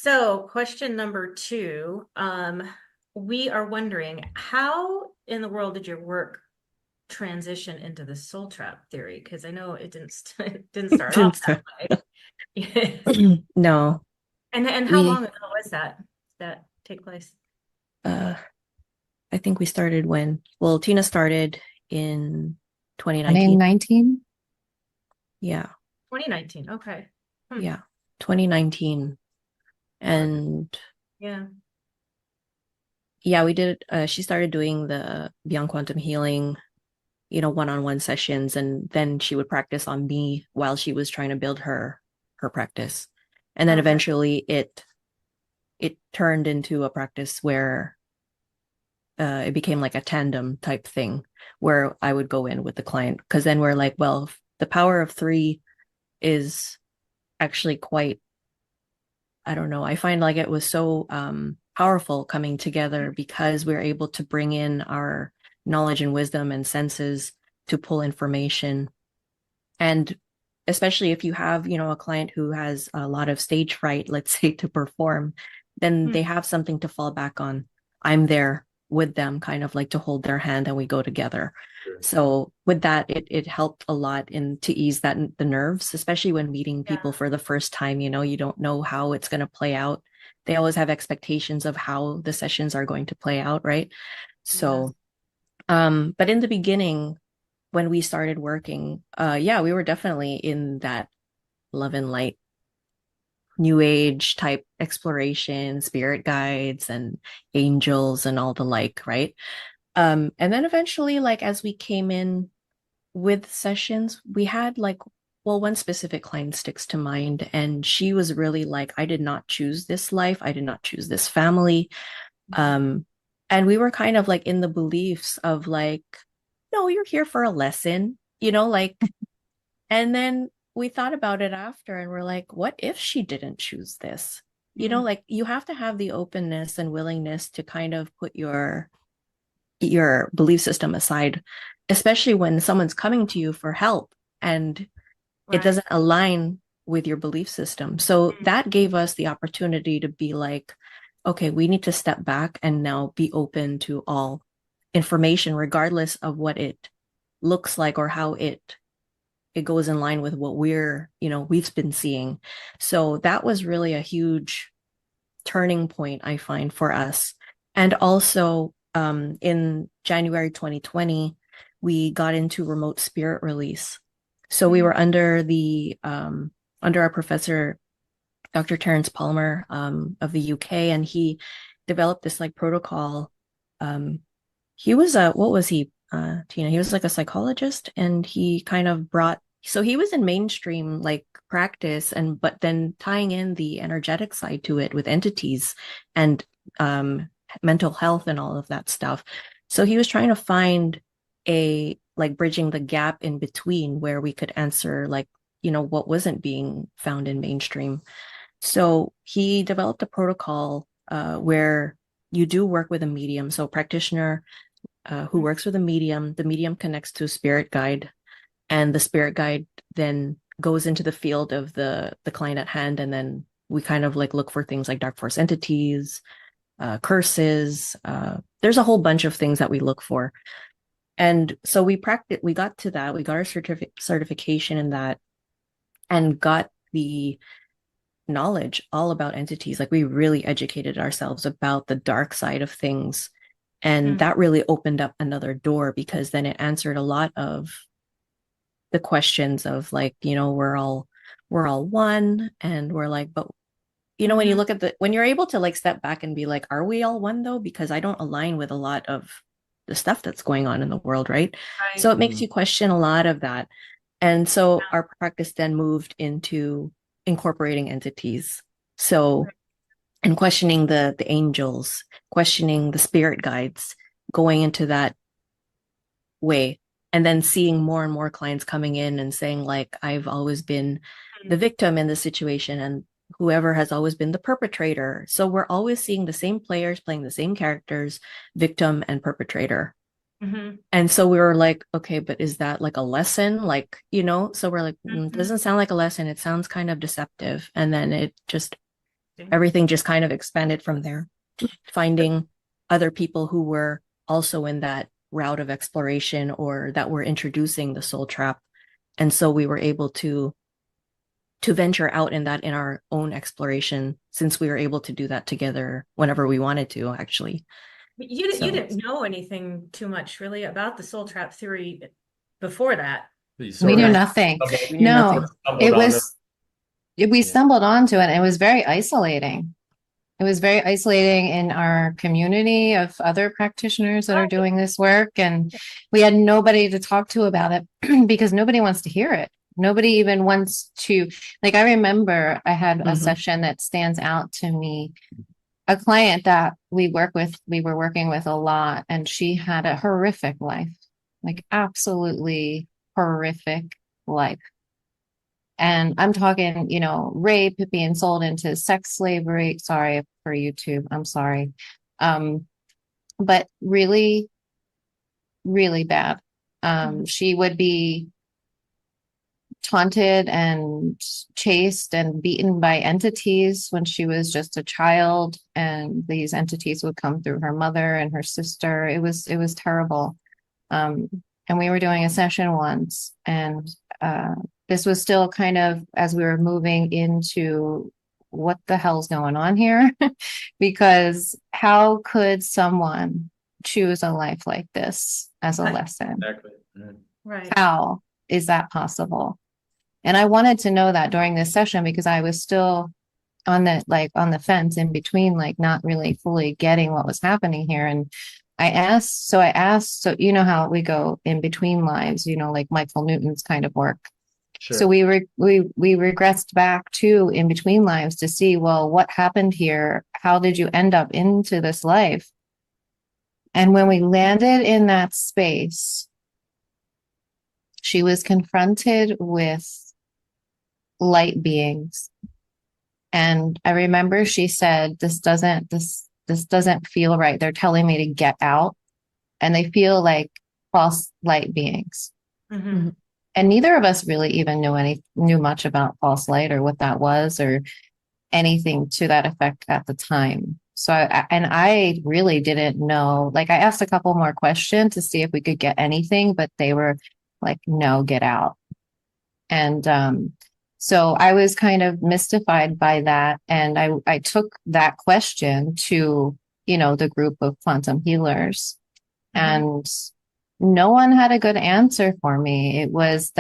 So, question number two. We are wondering how in the world did your work transition into the soul trap theory? Because I know it it didn't start off Since that the- way. Yes. no, And how long we ago was that take place? uh I think we started Tina started in 2019. 2019. Yeah, 2019. Okay. Hmm. yeah, 2019. And Yeah. yeah, we did she started doing the Beyond Quantum Healing, one-on-one sessions, and then she would practice on me while she was trying to build her practice. And then Okay. eventually it turned into a practice where it became like a tandem type thing where I would go in with the client because then we're like, well, the power of three is actually quite, I don't know, I find like it was so powerful coming together because we're able to bring in our knowledge and wisdom and senses to pull information. And especially if you have, a client who has a lot of stage fright, let's say, to perform, then Hmm. they have something to fall back on. I'm there with them, kind of like to hold their hand and we go together. So with that, it helped a lot in to ease the nerves, especially when meeting Yeah. people for the first time, you don't know how it's going to play out. They always have expectations of how the sessions are going to play out, right? Yes. So, but in the beginning, when we started working, yeah, we were definitely in that love and light, new age type exploration, spirit guides and angels and all the like, right? And then eventually, like as we came in with sessions, we had one specific client sticks to mind, and she was really like, I did not choose this life, I did not choose this family. Um, and we were kind of like in the beliefs of like, no, you're here for a lesson, and then we thought about it after and we're like, what if she didn't choose this? Mm. Like you have to have the openness and willingness to kind of put your belief system aside, especially when someone's coming to you for help and it Right. doesn't align with your belief system. So that gave us the opportunity to be like, okay, we need to step back and now be open to all information, regardless of what it looks like or how it goes in line with what we've been seeing. So that was really a huge turning point, I find, for us. And also, in January 2020, we got into remote spirit release. So we Mm. were under our professor, Dr. Terence Palmer, of the UK, and he developed this like protocol. He was what was he, Tina? He was like a psychologist, and he kind of so he was in mainstream like practice, but then tying in the energetic side to it with entities and mental health and all of that stuff. So he was trying to find a like bridging the gap in between where we could answer like, what wasn't being found in mainstream. So he developed a protocol where you do work with a medium. So practitioner who Mm. works with a medium. The medium connects to a spirit guide, and the spirit guide then goes into the field of the client at hand, and then we kind of like look for things like dark force entities, curses. There's a whole bunch of things that we look for, and so we practice. We got to that. We got our certification in that, and got the knowledge all about entities. Like we really educated ourselves about the dark side of things. And Mm. that really opened up another door because then it answered a lot of the questions of like, we're all one. And we're like, but when you Mhm. look at when you're able to like step back and be like, are we all one though? Because I don't align with a lot of the stuff that's going on in the world, right? So Right. it makes you question a lot of that. And so our practice then moved into incorporating entities. So and questioning the angels, questioning the spirit guides, going into that way, and then seeing more and more clients coming in and saying like, I've always been the Mm. victim in this situation, and whoever has always been the perpetrator. So we're always seeing the same players playing the same characters, victim and perpetrator. Mhm. And so we were like, okay, but is that like a lesson? Like, so we're like, it Mhm. doesn't sound like a lesson. It sounds kind of deceptive. And then it just Interesting. everything just kind of expanded from there, finding other people who were also in that route of exploration or that were introducing the soul trap. And so we were able to venture out in that in our own exploration, since we were able to do that together whenever we wanted to, actually. But you So didn't know anything too much really about the soul trap theory before that. You We sort knew of correct. nothing. stumbled, We knew No, nothing. it stumbled on it. was, we Yeah. stumbled onto it and it was very isolating. It was very isolating in our community of other practitioners that are doing this work. And we had nobody to talk to about it because nobody wants to hear it. Nobody even wants to, like, I remember I had a session that stands out to me. A client that we were working with a lot, and she had a horrific life, like absolutely horrific life. And I'm talking, rape, being sold into sex slavery. Sorry for YouTube. I'm sorry. But really, really bad. She would be taunted and chased and beaten by entities when she was just a child. And these entities would come through her mother and her sister. It was terrible. And we were doing a session once, and this was still kind of as we were moving into what the hell's going on here? Because how could someone choose a life like this as a Right. lesson? Exactly. Mhm. Right. How is that possible? And I wanted to know that during this session because I was still on the fence in between, like not really fully getting what was happening here. And so you know how we go in between lives, like Michael Newton's kind of work. So Sure. we regressed back to in between lives to see, well, what happened here? How did you end up into this life? And when we landed in that space, she was confronted with light beings. And I remember she said, this doesn't feel right. They're telling me to get out, and they feel like false light beings. Mm-hmm. And neither of us really even knew much about false light or what that was or anything to that effect at the time. So I really didn't know. Like I asked a couple more questions to see if we could get anything, but they were like, no, get out. And so I was kind of mystified by that. And I took that question to, the group of quantum healers. And no one had a good answer for me. It was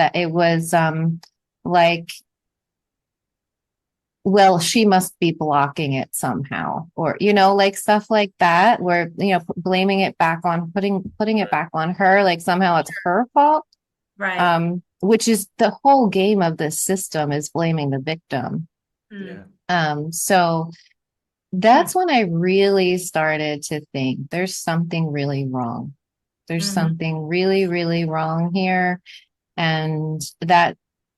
like, well, she must be blocking it somehow, or, like stuff like that, where, blaming it back on putting it back on her, like somehow it's her fault. Right. Which is the whole game of this system is blaming the victim. Yeah. So that's when I really started to think there's something really wrong. There's something really, really wrong here. And that,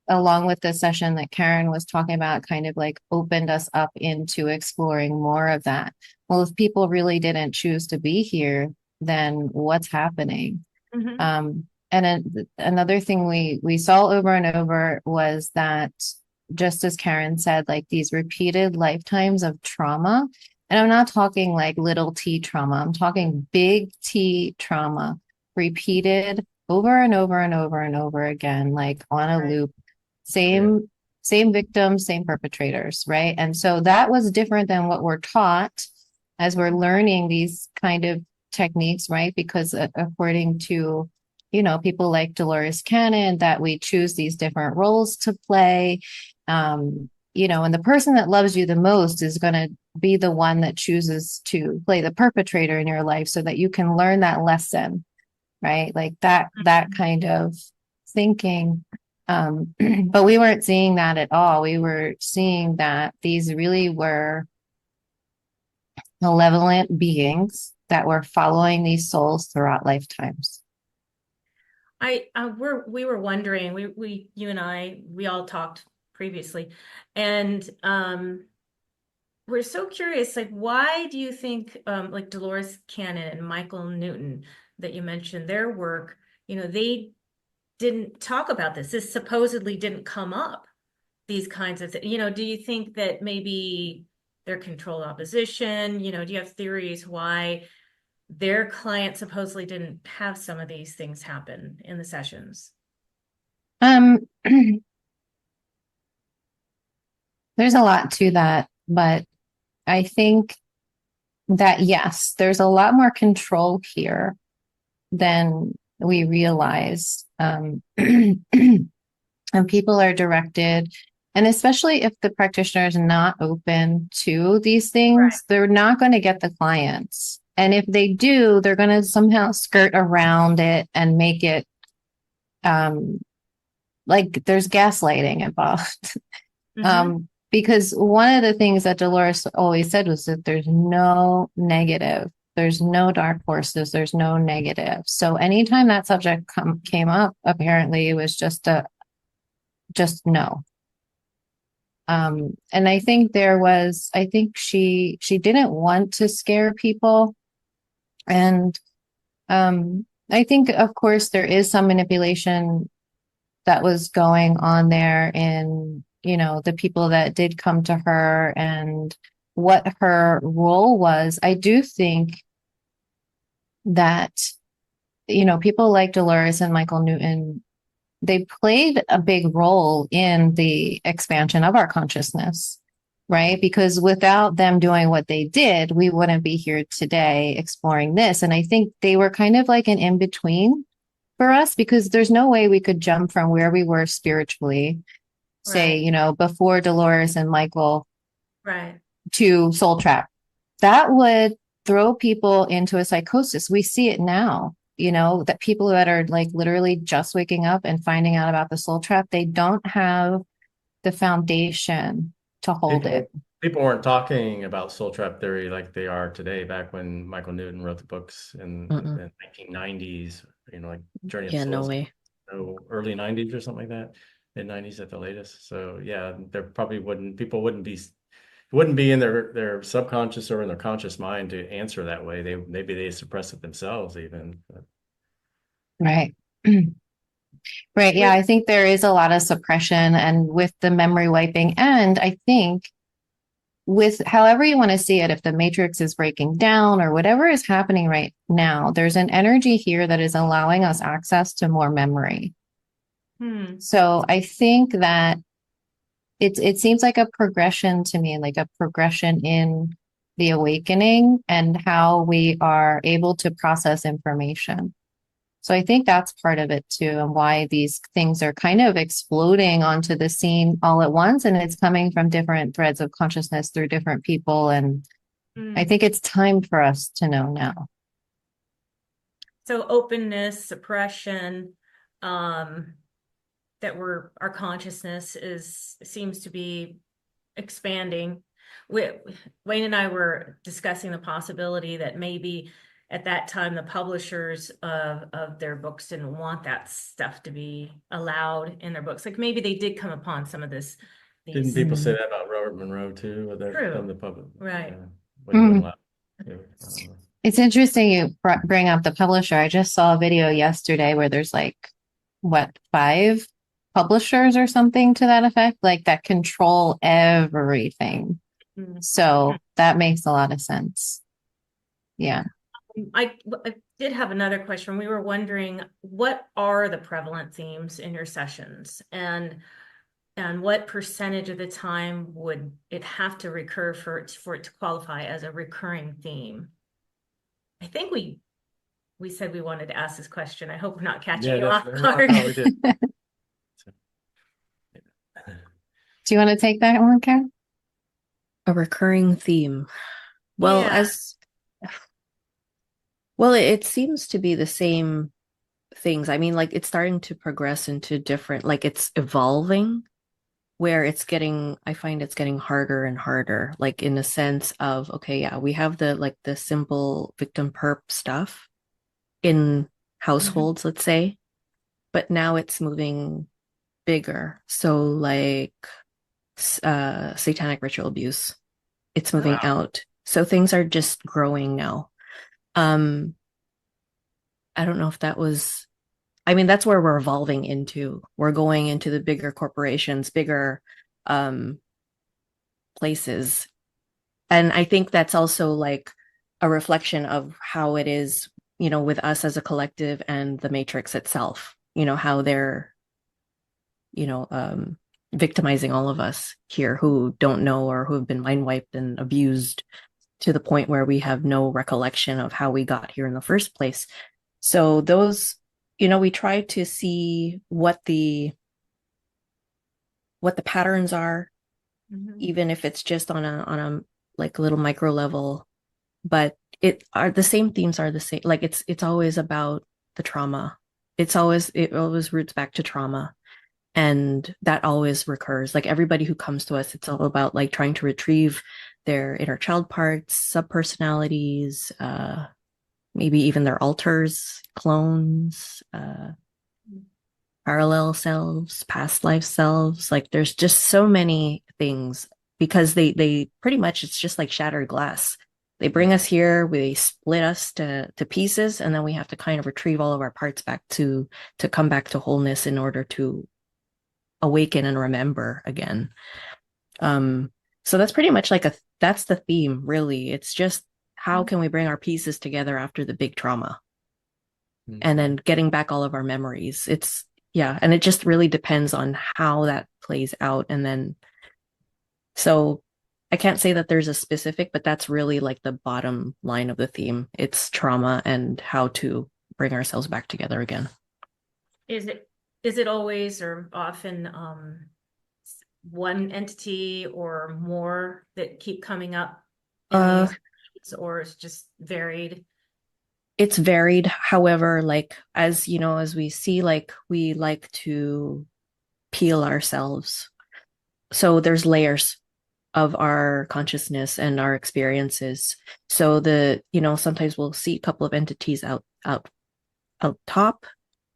along with the session that Karen was talking about, kind of like opened us up into exploring more of that. Well, if people really didn't choose to be here, then what's happening? And another thing we saw over and over was that, just as Karen said, like these repeated lifetimes of trauma. And I'm not talking like little t trauma, I'm talking big T trauma, repeated over and over and over and over again, like on a loop. Same victims, same perpetrators, right? And so that was different than what we're taught as we're learning these kind of techniques, right? Because according to people like Dolores Cannon, that we choose these different roles to play. And the person that loves you the most is going to be the one that chooses to play the perpetrator in your life so that you can learn that lesson, right? Like that kind of thinking. But we weren't seeing that at all. We were seeing that these really were malevolent beings that were following these souls throughout lifetimes. We were wondering, you and I, we all talked previously, and we're so curious, like, why do you think, like Dolores Cannon and Michael Newton that you mentioned, their work, they didn't talk about this. This supposedly didn't come up, these kinds of things. Do you think that maybe their controlled opposition? You know, do you have theories why their client supposedly didn't have some of these things happen in the sessions? There's a lot to that, but I think that yes, there's a lot more control here than we realize. And people are directed, and especially if the practitioner is not open to these things, Right. they're not going to get the clients. And if they do, they're going to somehow skirt around it and make it like there's gaslighting involved. Because one of the things that Dolores always said was that there's no negative, there's no dark forces, there's no negative. So anytime that subject came up, apparently it was just no. And I think I think she didn't want to scare people. And I think, of course, there is some manipulation that was going on there in, you know, the people that did come to her and what her role was. I do think that, you know, people like Dolores and Michael Newton, they played a big role in the expansion of our consciousness, right? Because without them doing what they did, we wouldn't be here today exploring this. And I think they were kind of like an in-between for us, because there's no way we could jump from where we were spiritually, say, Right. you know, before Dolores and Michael, Right. to Soul Trap. That would throw people into a psychosis. We see it now, you know, that people that are like literally just waking up and finding out about the Soul Trap, they don't have the foundation to hold it. People weren't talking about soul trap theory like they are today, back when Michael Newton wrote the books in the 1990s, you know, like Journey of Yeah, no Souls, way. so early 90s or something like that, mid 90s at the latest. So yeah, there probably people wouldn't be in their subconscious or in their conscious mind to answer that way. Maybe they suppress it themselves even. Right. Right. Yeah, I think there is a lot of suppression, and with the memory wiping, and I think with however you want to see it, if the matrix is breaking down or whatever is happening right now, there's an energy here that is allowing us access to more memory. So I think that it seems like a progression to me, like a progression in the awakening and how we are able to process information. So I think that's part of it too, and why these things are kind of exploding onto the scene all at once, and it's coming from different threads of consciousness through different people. And I think it's time for us to know now. So openness, suppression, that our consciousness seems to be expanding. Wayne and I were discussing the possibility that maybe at that time the publishers of their books didn't want that stuff to be allowed in their books. Like maybe they did come upon some of this. Didn't people say that about Robert Monroe too? True. The public, right? Wouldn't allow. It's interesting you bring up the publisher. I just saw a video yesterday where there's like, what, 5 publishers or something to that effect, like that control everything. So that makes a lot of sense. Yeah. I did have another question. We were wondering, what are the prevalent themes in your sessions, and what percentage of the time would it have to recur for it to qualify as a recurring theme? I think we said we wanted to ask this question. I hope we're not catching you off guard. No, we did. Do you want to take that one, Karen? A recurring theme. Well, Yeah. It seems to be the same things. I mean, like it's starting to progress into different, like it's evolving, where I find it's getting harder and harder, like in the sense of, okay, yeah, we have the simple victim perp stuff in households, let's say, but now it's moving bigger. So like satanic ritual abuse, it's moving out. So things are just growing now. I don't know if that was, I mean, that's where we're evolving into. We're going into the bigger corporations, bigger places. And I think that's also like a reflection of how it is, with us as a collective and the Matrix itself, how they're, you know, um, victimizing all of us here who don't know or who have been mind wiped and abused to the point where we have no recollection of how we got here in the first place. So those, we try to see what the patterns are, even if it's just on a like little micro level, but the same themes are the same. Like it's always about the trauma. It always roots back to trauma. And that always recurs. Like everybody who comes to us, it's all about like trying to retrieve their inner child parts, subpersonalities, maybe even their alters, clones, parallel selves, past life selves. Like there's just so many things because they pretty much it's just like shattered glass. They bring us here, they split us to pieces, and then we have to kind of retrieve all of our parts back to come back to wholeness in order to awaken and remember again. So that's pretty much that's the theme, really. It's just how can we bring our pieces together after the big trauma and then getting back all of our memories. Yeah, and it just really depends on how that plays out. And then, so I can't say that there's a specific, but that's really like the bottom line of the theme. It's trauma and how to bring ourselves back together again. Is it always or often one entity or more that keep coming up in these, or it's just varied? It's varied. However, like as we see, like we like to peel ourselves. So there's layers of our consciousness and our experiences. So sometimes we'll see a couple of entities out top.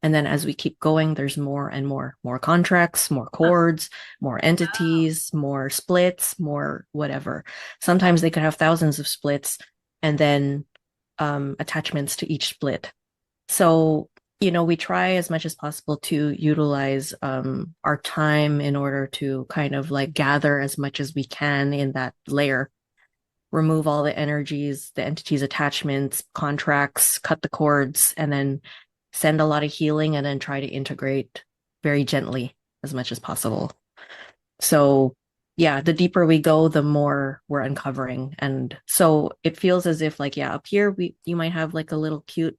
And then as we keep going, there's more and more contracts, more cords, more entities, more splits, more whatever. Sometimes they could have thousands of splits and then attachments to each split. So, we try as much as possible to utilize our time in order to kind of like gather as much as we can in that layer, remove all the energies, the entities, attachments, contracts, cut the cords, and then send a lot of healing and then try to integrate very gently as much as possible. So yeah, the deeper we go, the more we're uncovering. And so it feels as if like, yeah, up here you might have like a little cute,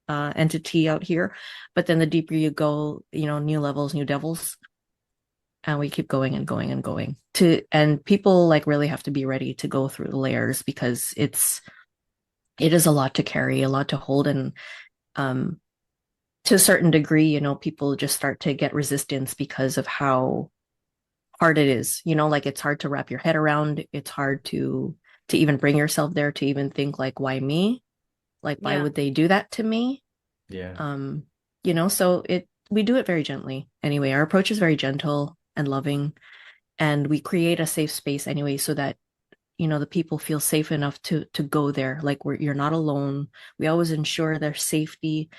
entity out here, but then the deeper you go, new levels, new devils. And we keep going and going and going and people like really have to be ready to go through the layers because it is a lot to carry, a lot to hold. And to a certain degree, people just start to get resistance because of how hard it is, like it's hard to wrap your head around. It's hard to even bring yourself there, to even think like, why me? Like, why would they do that to me? Yeah. So we do it very gently. Anyway, our approach is very gentle and loving, and we create a safe space anyway, so that the people feel safe enough to go there. Like you're not alone. We always ensure their safety.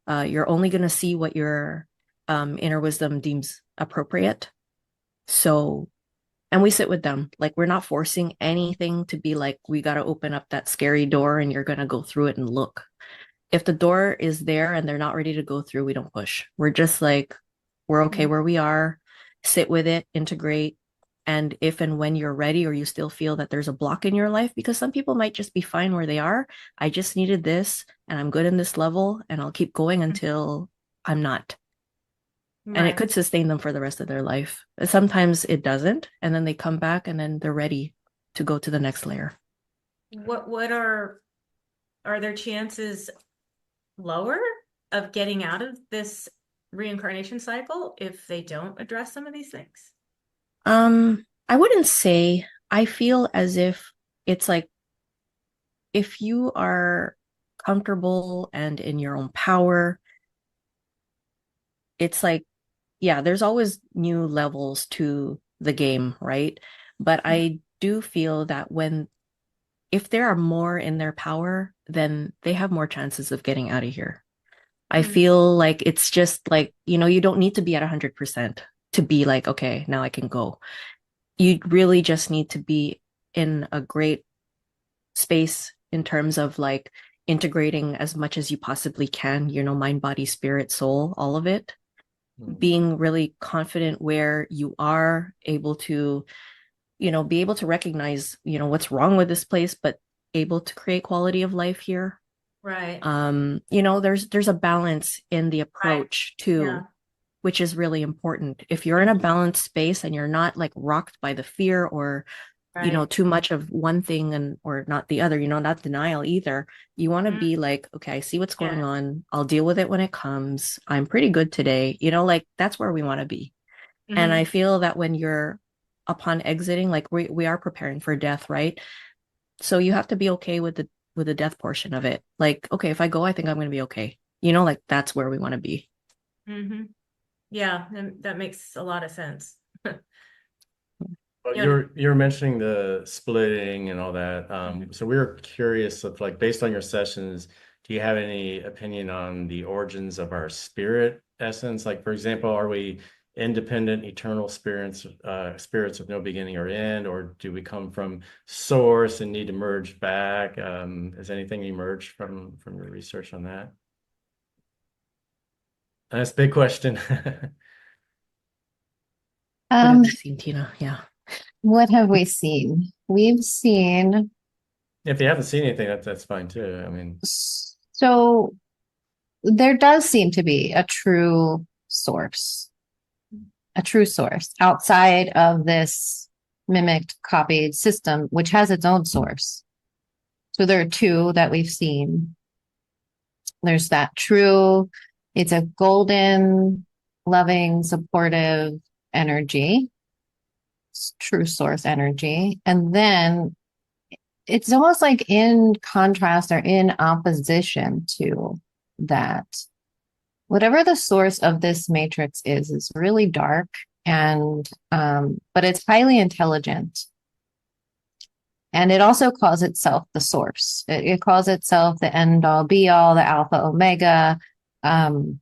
You're only going to see what your inner wisdom deems appropriate. So, and we sit with them. Like we're not forcing anything to be like, we got to open up that scary door and you're going to go through it and look. If the door is there and they're not ready to go through, we don't push. We're just like, we're okay where we are, sit with it, integrate. And if and when you're ready, or you still feel that there's a block in your life, because some people might just be fine where they are. I just needed this and I'm good in this level and I'll keep going until I'm not. And it could sustain them for the rest of their life. Sometimes it doesn't. And then they come back and then they're ready to go to the next layer. What are their chances lower of getting out of this reincarnation cycle if they don't address some of these things? I wouldn't say. I feel as if it's like, if you are comfortable and in your own power, it's like, yeah, there's always new levels to the game, right? But I do feel that if there are more in their power, then they have more chances of getting out of here. I feel like it's just like, you don't need to be at 100% to be like, okay, now I can go. you really just need to be in a great space in terms of like integrating as much as you possibly can, mind, body, spirit, soul, all of it. Being really confident where you are able to, be able to recognize, what's wrong with this place, but able to create quality of life here. Right. There's a balance in the approach too, Yeah. which is really important. If you're in a balanced space and you're not like rocked by the fear or Right. too much of one thing and or not the other, not denial either. You want to be like, okay, I see what's going Yeah. on. I'll deal with it when it comes. I'm pretty good today. Like that's where we want to be. And I feel that when you're upon exiting, like we are preparing for death, right? So you have to be okay with the death portion of it. Like, okay, if I go, I think I'm going to be okay. Like that's where we want to be. Yeah, and that makes a lot of sense. Well, Yeah. you're mentioning the splitting and all that. So we were curious of like based on your sessions, do you have any opinion on the origins of our spirit essence? Like, for example, are we independent, eternal spirits with no beginning or end, or do we come from source and need to merge back? Has anything emerged from your research on that? That's a big question. What have you seen, Tina? Yeah. What have we seen? We've seen, If you haven't seen anything, that's fine too. I mean, so there does seem to be a true source outside of this mimicked, copied system, which has its own source. So there are two that we've seen. There's that true, it's a golden, loving, supportive energy, true source energy. And then it's almost like in contrast or in opposition to that. Whatever the source of this matrix is really dark and but it's highly intelligent. And it also calls itself the source. It calls itself the end all be all, the alpha omega. And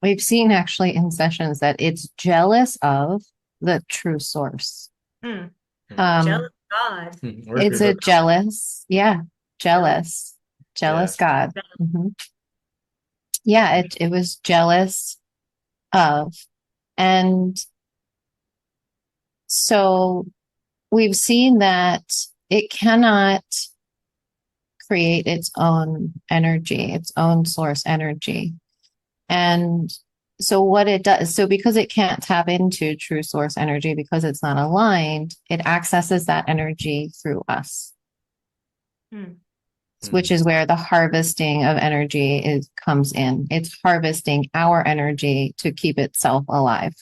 we've seen actually in sessions that it's jealous of the true source. Jealous God. It's a jealous, jealous God. Yeah, it was jealous of. And so we've seen that it cannot create its own energy, its own source energy. And so what it does, so because it can't tap into true source energy because it's not aligned, it accesses that energy through us. Which is where the harvesting of energy comes in. It's harvesting our energy to keep itself alive.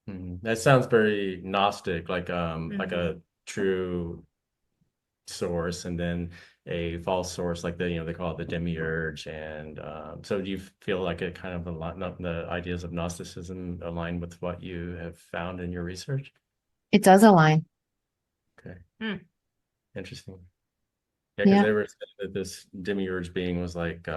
That sounds very Gnostic, like a true source and then a false source, like they call it the demiurge. And so do you feel like it kind of the ideas of Gnosticism align with what you have found in your research? It does align. Okay. Interesting. Yeah, because they were saying that this demiurge being was like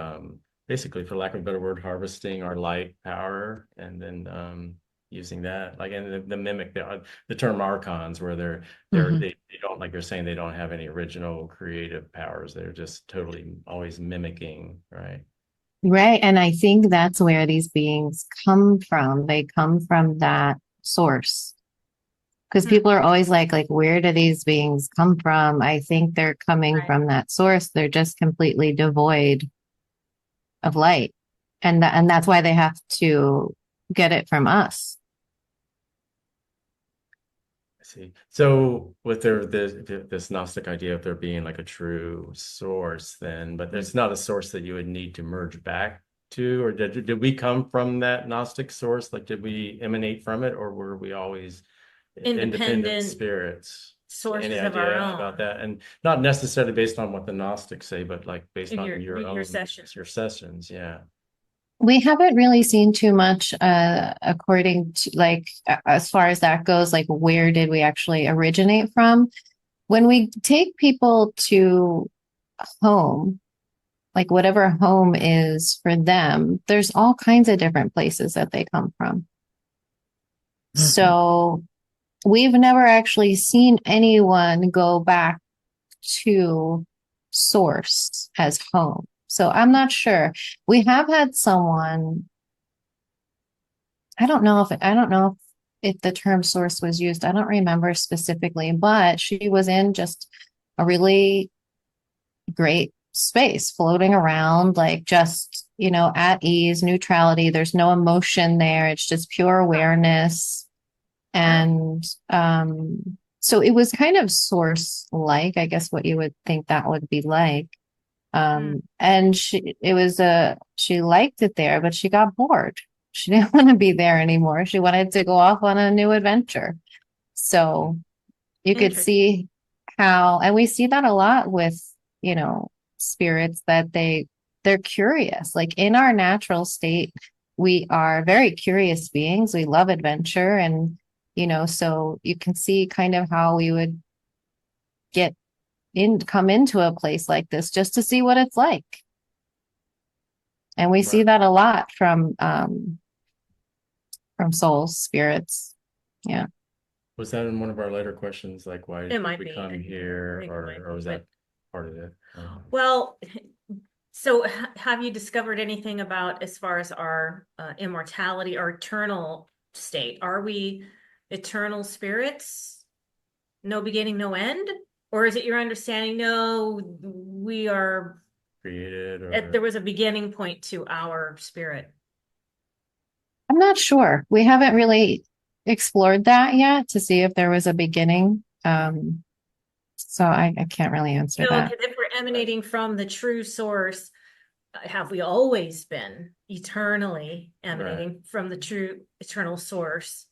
basically, for lack of a better word, harvesting our light power and then using that, like, and the mimic the term archons, where they don't, like you're saying, they don't have any original creative powers. They're just totally always mimicking, right? Right. And I think that's where these beings come from. They come from that source. Because people are always like, where do these beings come from? I think they're coming from that source. They're just completely devoid of light. And that's why they have to get it from us. I see. So with this Gnostic idea of there being like a true source, then, but there's not a source that you would need to merge back to, or did we come from that Gnostic source? Like, did we emanate from it, or were we always independent spirits? Sources Any of our idea own about that? And not necessarily based on what the Gnostics say, but like based on your own sessions. your sessions. Yeah. We haven't really seen too much according to as far as that goes, like where did we actually originate from? When we take people to home, like whatever home is for them, there's all kinds of different places that they come from. So we've never actually seen anyone go back to source as home. So I'm not sure. We have had someone, I don't know if the term source was used. I don't remember specifically, but she was in just a really great space, floating around, like just, at ease, neutrality. There's no emotion there. It's just pure awareness. And so it was kind of source like, I guess what you would think that would be like. And she liked it there, but she got bored. She didn't want to be there anymore. She wanted to go off on a new adventure. So you could Interesting. see how, and we see that a lot with, spirits that they're curious. Like in our natural state, we are very curious beings. We love adventure and, so you can see kind of how we would come into a place like this just to see what it's like. And we see Right. that a lot from souls, spirits. Yeah. Was that in one of our later questions? Like, why It did might we be. come I here, think it might or be, was but that part of it? well, so have you discovered anything about as far as our immortality, our eternal state? Are we eternal spirits? No beginning, no end? Or is it your understanding? No, we are Created there or was a beginning point to our spirit. I'm not sure. We haven't really explored that yet to see if there was a beginning. So I can't really answer No, that. because if we're emanating from the true source, have we always been eternally right? emanating from the true eternal source?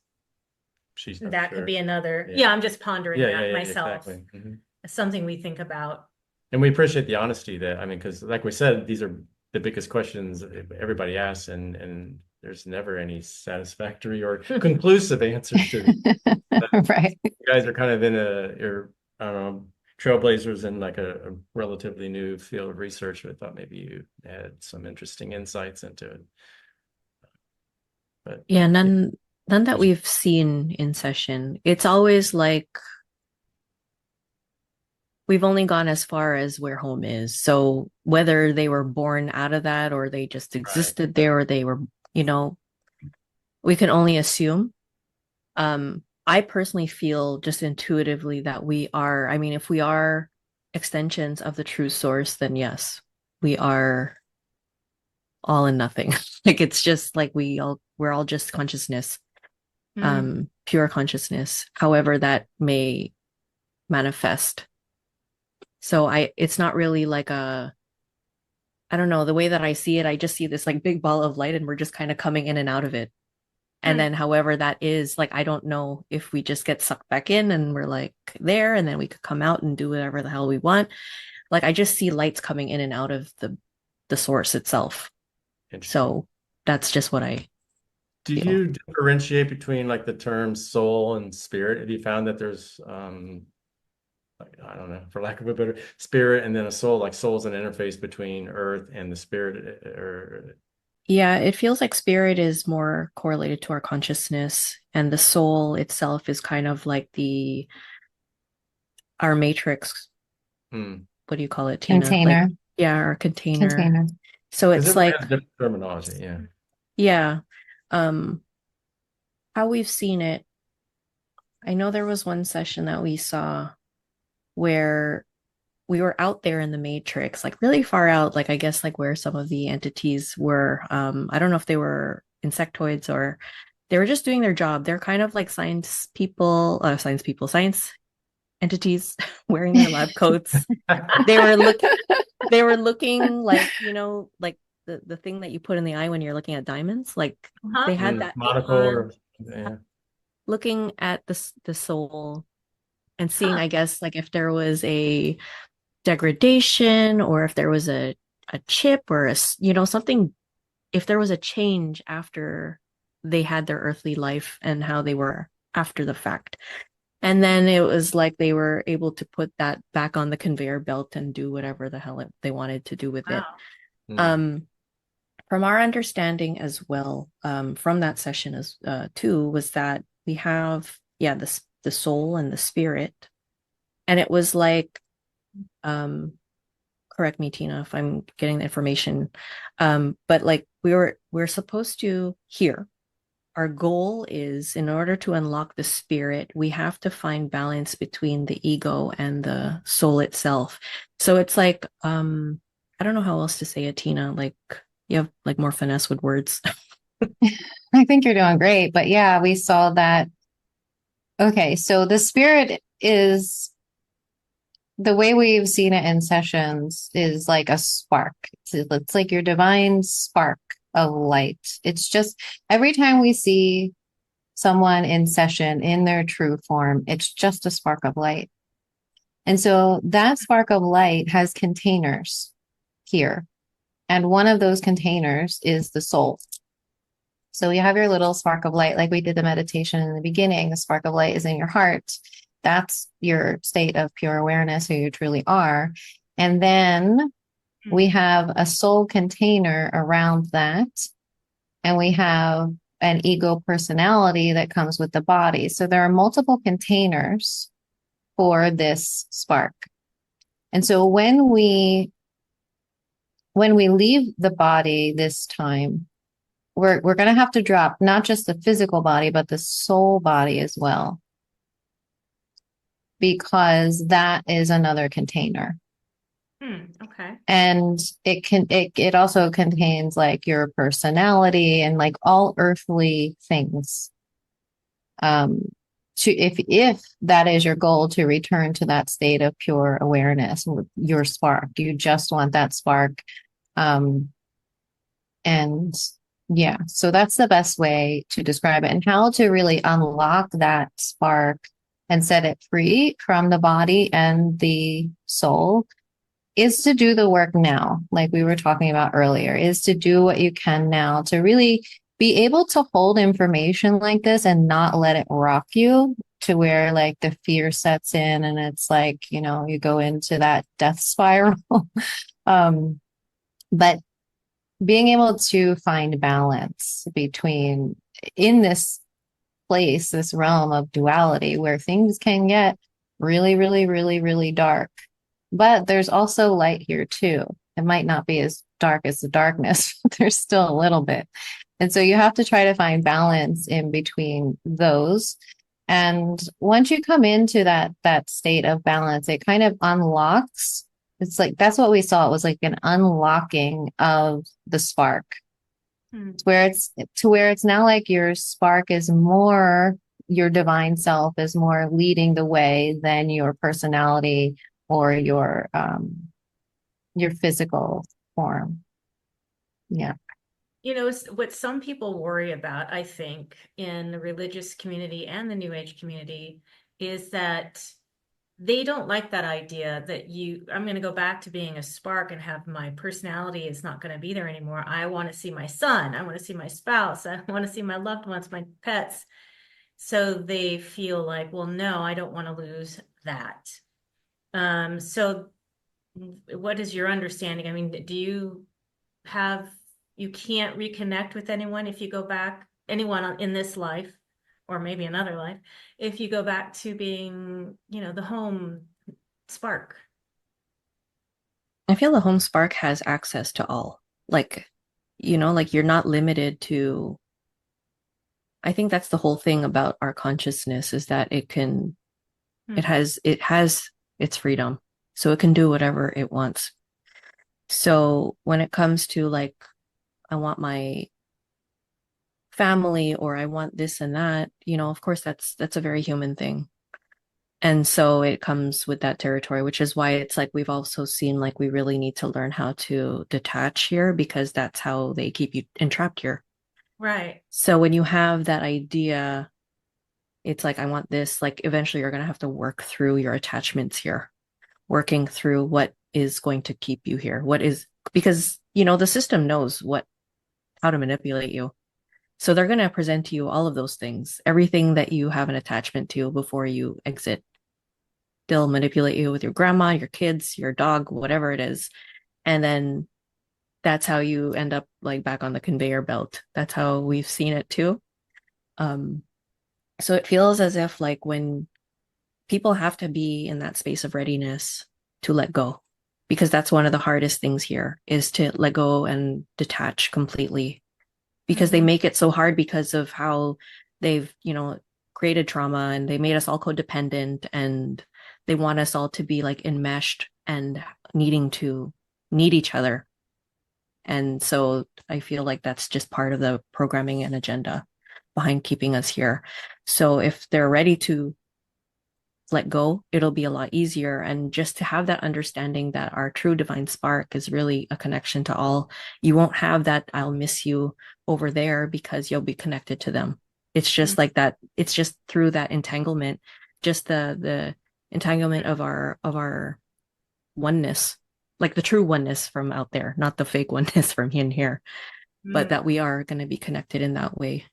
She's not That could sure. be another. Yeah. Yeah, I'm just pondering Yeah, that yeah, myself. exactly. It's something we think about. And we appreciate the honesty that, I mean, because like we said, these are the biggest questions everybody asks, and there's never any satisfactory or conclusive answers to them. Right. You guys are kind of in you're, I don't know, trailblazers in like a relatively new field of research. I thought maybe you had some interesting insights into it. But Yeah, yeah, none that we've seen in session. It's always like we've only gone as far as where home is. So whether they were born out of that or they just right. existed there or they were, you know, we can only assume. I personally feel just intuitively that we are, I mean, if we are extensions of the true source, then yes, we are all and nothing. Like it's just like we're all just consciousness, pure consciousness, however that may manifest. So it's not really like I don't know, the way that I see it, I just see this like big ball of light and we're just kind of coming in and out of it. And then however that is, like I don't know if we just get sucked back in and we're like there and then we could come out and do whatever the hell we want. Like I just see lights coming in and out of the source itself. So that's just what I Do feel. you differentiate between like the terms soul and spirit? Have you found that there's like, I don't know, for lack of a better spirit and then a soul, like soul's an interface between earth and the spirit or Yeah, it feels like spirit is more correlated to our consciousness, and the soul itself is kind of like our matrix. What do you call it, Tina? Like, Container. yeah, our container. Container. So because it's everyone like, has different terminology. Yeah. yeah, um, how we've seen it. I know there was one session that we saw where we were out there in the matrix, like really far out, like I guess like where some of the entities were. I don't know if they were insectoids or they were just doing their job. They're kind of like science entities wearing their lab coats. They were looking like, you know, like the thing that you put in the eye when you're looking at diamonds. Like they had that Monocle on, or yeah. looking at the soul and seeing, Huh. I guess, like if there was a degradation or if there was a chip or you know, something, if there was a change after they had their earthly life and how they were after the fact. And then it was like they were able to put that back on the conveyor belt and do whatever the hell they wanted to do with it. Um, from our understanding as well, from that session as too, was that we have, yeah, the soul and the spirit. And it was like, correct me, Tina, if I'm getting the information. But like we're supposed to hear. Our goal is, in order to unlock the spirit, we have to find balance between the ego and the soul itself. So it's like, I don't know how else to say it, Tina. Like you have like more finesse with words. I think you're doing great. But yeah, we saw that. Okay, so the spirit is the way we've seen it in sessions is like a spark. It's like your divine spark of light. It's just every time we see someone in session in their true form, it's just a spark of light. And so that spark of light has containers here. And one of those containers is the soul. So you have your little spark of light, like we did the meditation in the beginning. The spark of light is in your heart. That's your state of pure awareness, who you truly are. And then we have a soul container around that. And we have an ego personality that comes with the body. So there are multiple containers for this spark. And so when we leave the body this time, we're going to have to drop not just the physical body, but the soul body as well, because that is another container. Okay. And it also contains like your personality and like all earthly things. If that is your goal, to return to that state of pure awareness, your spark, you just want that spark. And yeah, so that's the best way to describe it, and how to really unlock that spark and set it free from the body and the soul is to do the work now, like we were talking about earlier, is to do what you can now to really be able to hold information like this and not let it rock you to where like the fear sets in and it's like, you go into that death spiral. But being able to find balance between in this place, this realm of duality where things can get really, really, really, really dark. But there's also light here too. It might not be as dark as the darkness, but there's still a little bit. And so you have to try to find balance in between those. And once you come into that state of balance, it kind of unlocks. It's like that's what we saw. It was like an unlocking of the spark. Where it's now like your spark is more, your divine self is more leading the way than your personality or your physical form. Yeah. What some people worry about, I think, in the religious community and the New Age community is that they don't like that idea that I'm going to go back to being a spark and have my personality is not going to be there anymore. I want to see my son. I want to see my spouse. I want to see my loved ones, my pets. So they feel like, well, no, I don't want to lose that. So what is your understanding? I mean, you can't reconnect with anyone if you go back, anyone in this life, or maybe another life, if you go back to being, the home spark. I feel the home spark has access to all. Like, like you're not limited to. I think that's the whole thing about our consciousness is that it has its freedom. So it can do whatever it wants. So when it comes to like, I want my family or I want this and that, of course that's a very human thing. And so it comes with that territory, which is why it's like we've also seen like we really need to learn how to detach here because that's how they keep you entrapped here. Right. So when you have that idea, it's like, I want this, like eventually you're going to have to work through your attachments here, working through what is going to keep you here. Because, the system knows how to manipulate you. So they're going to present to you all of those things, everything that you have an attachment to before you exit. They'll manipulate you with your grandma, your kids, your dog, whatever it is. And then that's how you end up like back on the conveyor belt. That's how we've seen it too. So it feels as if like when people have to be in that space of readiness to let go, because that's one of the hardest things here is to let go and detach completely, because they Mhm. make it so hard because of how they've, created trauma, and they made us all codependent, and they want us all to be like enmeshed and needing to need each other. And so I feel like that's just part of the programming and agenda behind keeping us here. So if they're ready to let go, it'll be a lot easier. And just to have that understanding that our true divine spark is really a connection to all, you won't have that I'll miss you over there, because you'll be connected to them. It's just Mhm. like that. It's just through that entanglement, just the entanglement of our oneness, like the true oneness from out there, not the fake oneness from in here, but Mhm. that we are going to be connected in that way.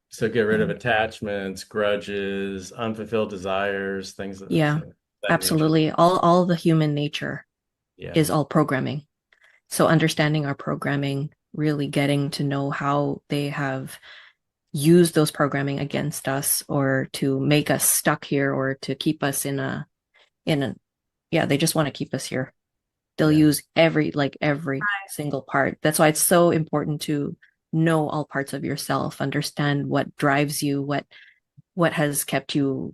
So get rid of Yeah. attachments, grudges, unfulfilled desires, things of Yeah, that nature. absolutely. All the human nature Yeah. is all programming. So understanding our programming, really getting to know how they have used those programming against us, or to make us stuck here, or to keep us in a yeah, they just want to keep us here. They'll Yeah. use every single part. That's why it's so important to know all parts of yourself, understand what drives you, what has kept you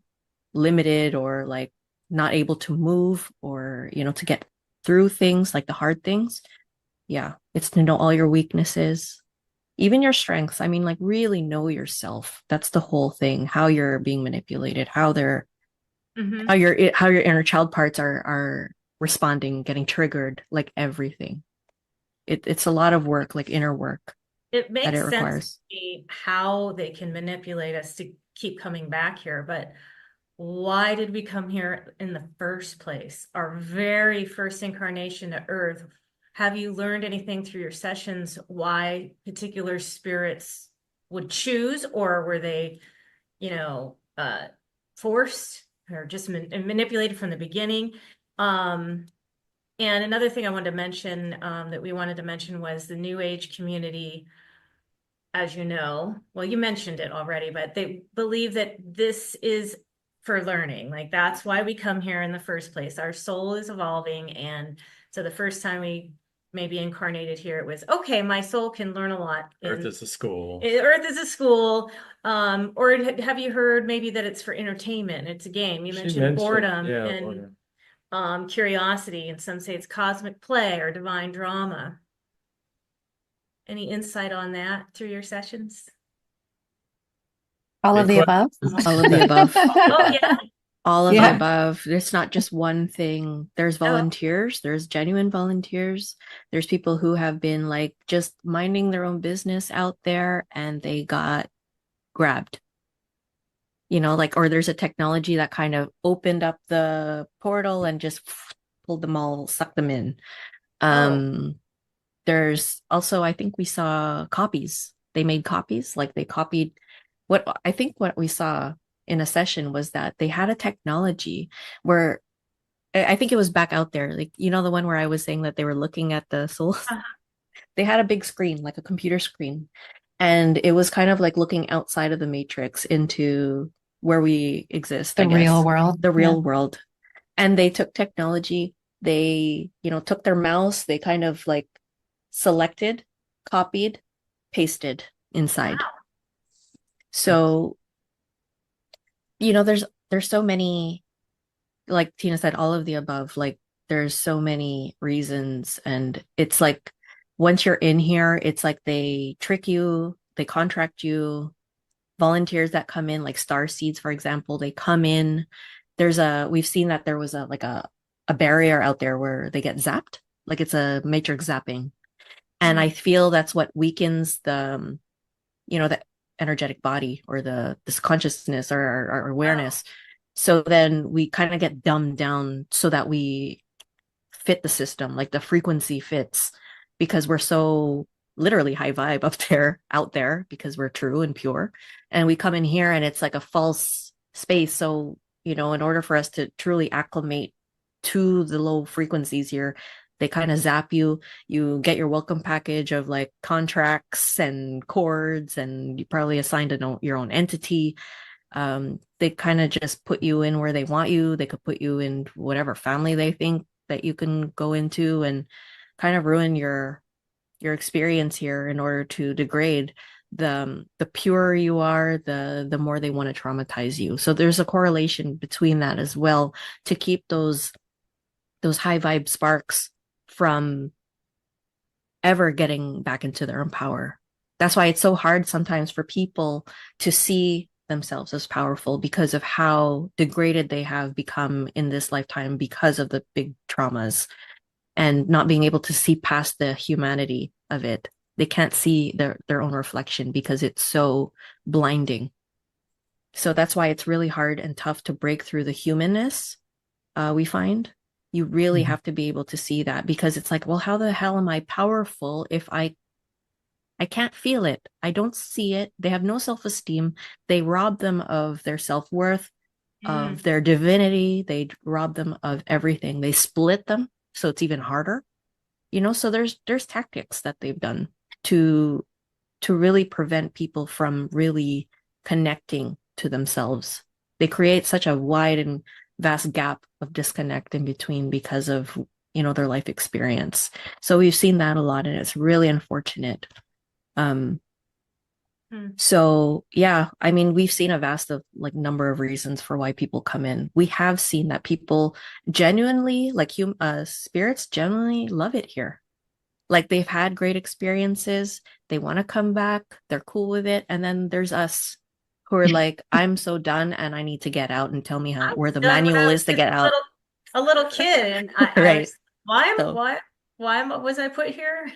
limited, or like not able to move, or to get through things like the hard things. Yeah, it's to know all your weaknesses, even your strengths. I mean, like really know yourself. That's the whole thing. How you're being manipulated, Mhm. how your inner child parts are responding, getting triggered, like everything. It's a lot of work, like inner work It that it makes sense to requires. me how they can manipulate us to keep coming back here, but why did we come here in the first place? Our very first incarnation to Earth. Have you learned anything through your sessions why particular spirits would choose, or were they, you know, uh, forced or just manipulated from the beginning? Um, and another thing I wanted to mention, that we wanted to mention was the New Age community, as you know, well, you mentioned it already, but they believe that this is for learning. Like that's why we come here in the first place. Our soul is evolving. And so the first time we maybe incarnated here, it was okay, my soul can learn a lot Earth in is a school. Earth is a school. Or have you heard maybe that it's for entertainment? It's a game. You She mentioned mentioned, boredom yeah, and order. curiosity, and some say it's cosmic play or divine drama. Any insight on that through your sessions? All of Good the above. All of the question. above. Oh yeah. All of the Yeah. above. It's not just one thing. There's Oh. volunteers, there's genuine volunteers. There's people who have been like just minding their own business out there, and they got grabbed. Like, or there's a technology that kind of opened up the portal and just pulled them all, sucked them in. Oh. Um, there's also, I think we saw copies. They made copies, like they copied what we saw in a session was that they had a technology where I think it was back out there, like the one where I was saying that they were looking at the souls. Uh-huh. They had a big screen, like a computer screen, and it was kind of like looking outside of the matrix into where we exist, I The real guess, world. the Yeah. real world. And they took technology, they, took their mouse, they kind of like selected, copied, pasted inside. Wow. So, there's so many, like Tina said, all of the above. Like there's so many reasons, and it's like once you're in here, it's like they trick you, they contract you. Volunteers that come in, like star seeds, for example, they come in. We've seen that there was a barrier out there where they get zapped, like it's a matrix zapping. And I Mm. feel that's what weakens the energetic body, or this consciousness, or our Oh. awareness. So then we kind of get dumbed down so that we fit the system, like the frequency fits, because we're so literally high vibe up there, out there, because we're true and pure. And we come in here and it's like a false space. So, in order for us to truly acclimate to the low frequencies here, They kind of zap you. You get your welcome package of like contracts and cords, and you probably assigned your own entity. They kind of just put you in where they want you. They could put you in whatever family they think that you can go into, and kind of ruin your experience here in order to degrade. The purer you are, the more they want to traumatize you. So there's a correlation between that as well, to keep those high vibe sparks from ever getting back into their own power. That's why it's so hard sometimes for people to see themselves as powerful, because of how degraded they have become in this lifetime because of the big traumas, and not being able to see past the humanity of it. They can't see their own reflection because it's so blinding. So that's why it's really hard and tough to break through the humanness, we find. You really have to be able to see that, because it's like, well, how the hell am I powerful if I can't feel it? I don't see it. They have no self-esteem. They rob them of their self-worth, of their divinity. They rob them of everything. They split them, so it's even harder. So there's tactics that they've done to really prevent people from really connecting to themselves. They create such a wide and vast gap of disconnect in between because of their life experience. So we've seen that a lot, and it's really unfortunate. So yeah, I mean, we've seen a vast of like number of reasons for why people come in. We have seen that people genuinely, like spirits genuinely love it here. Like they've had great experiences, they want to come back, they're cool with it. And then there's us who are like, I'm so done and I need to get out, and tell me I where was the done when manual I was is to just get out. a little kid, and I Right. was So, why was I put here?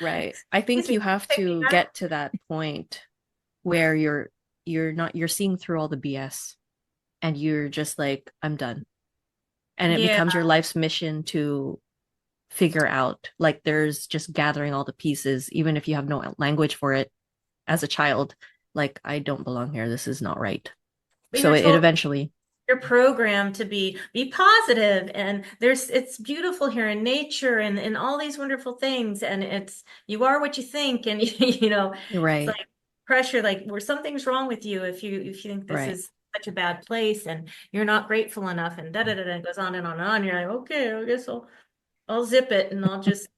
right. I Excuse think me, you have take me to back. get to that point where you're seeing through all the BS, and you're just like, I'm done. And it Yeah, becomes your life's mission to figure out, like, there's just gathering all the pieces, even if you have no language for it as a child. Like, I don't belong here, this is not right. but So you're it told eventually. you're programmed to be positive, and it's beautiful here in nature and all these wonderful things, and it's you are what you think, and it's Right. like pressure, like where something's wrong with you if you think this Right. is such a bad place and you're not grateful enough, and da da da da, it goes on and on and on. You're like, okay, I guess I'll zip it and I'll just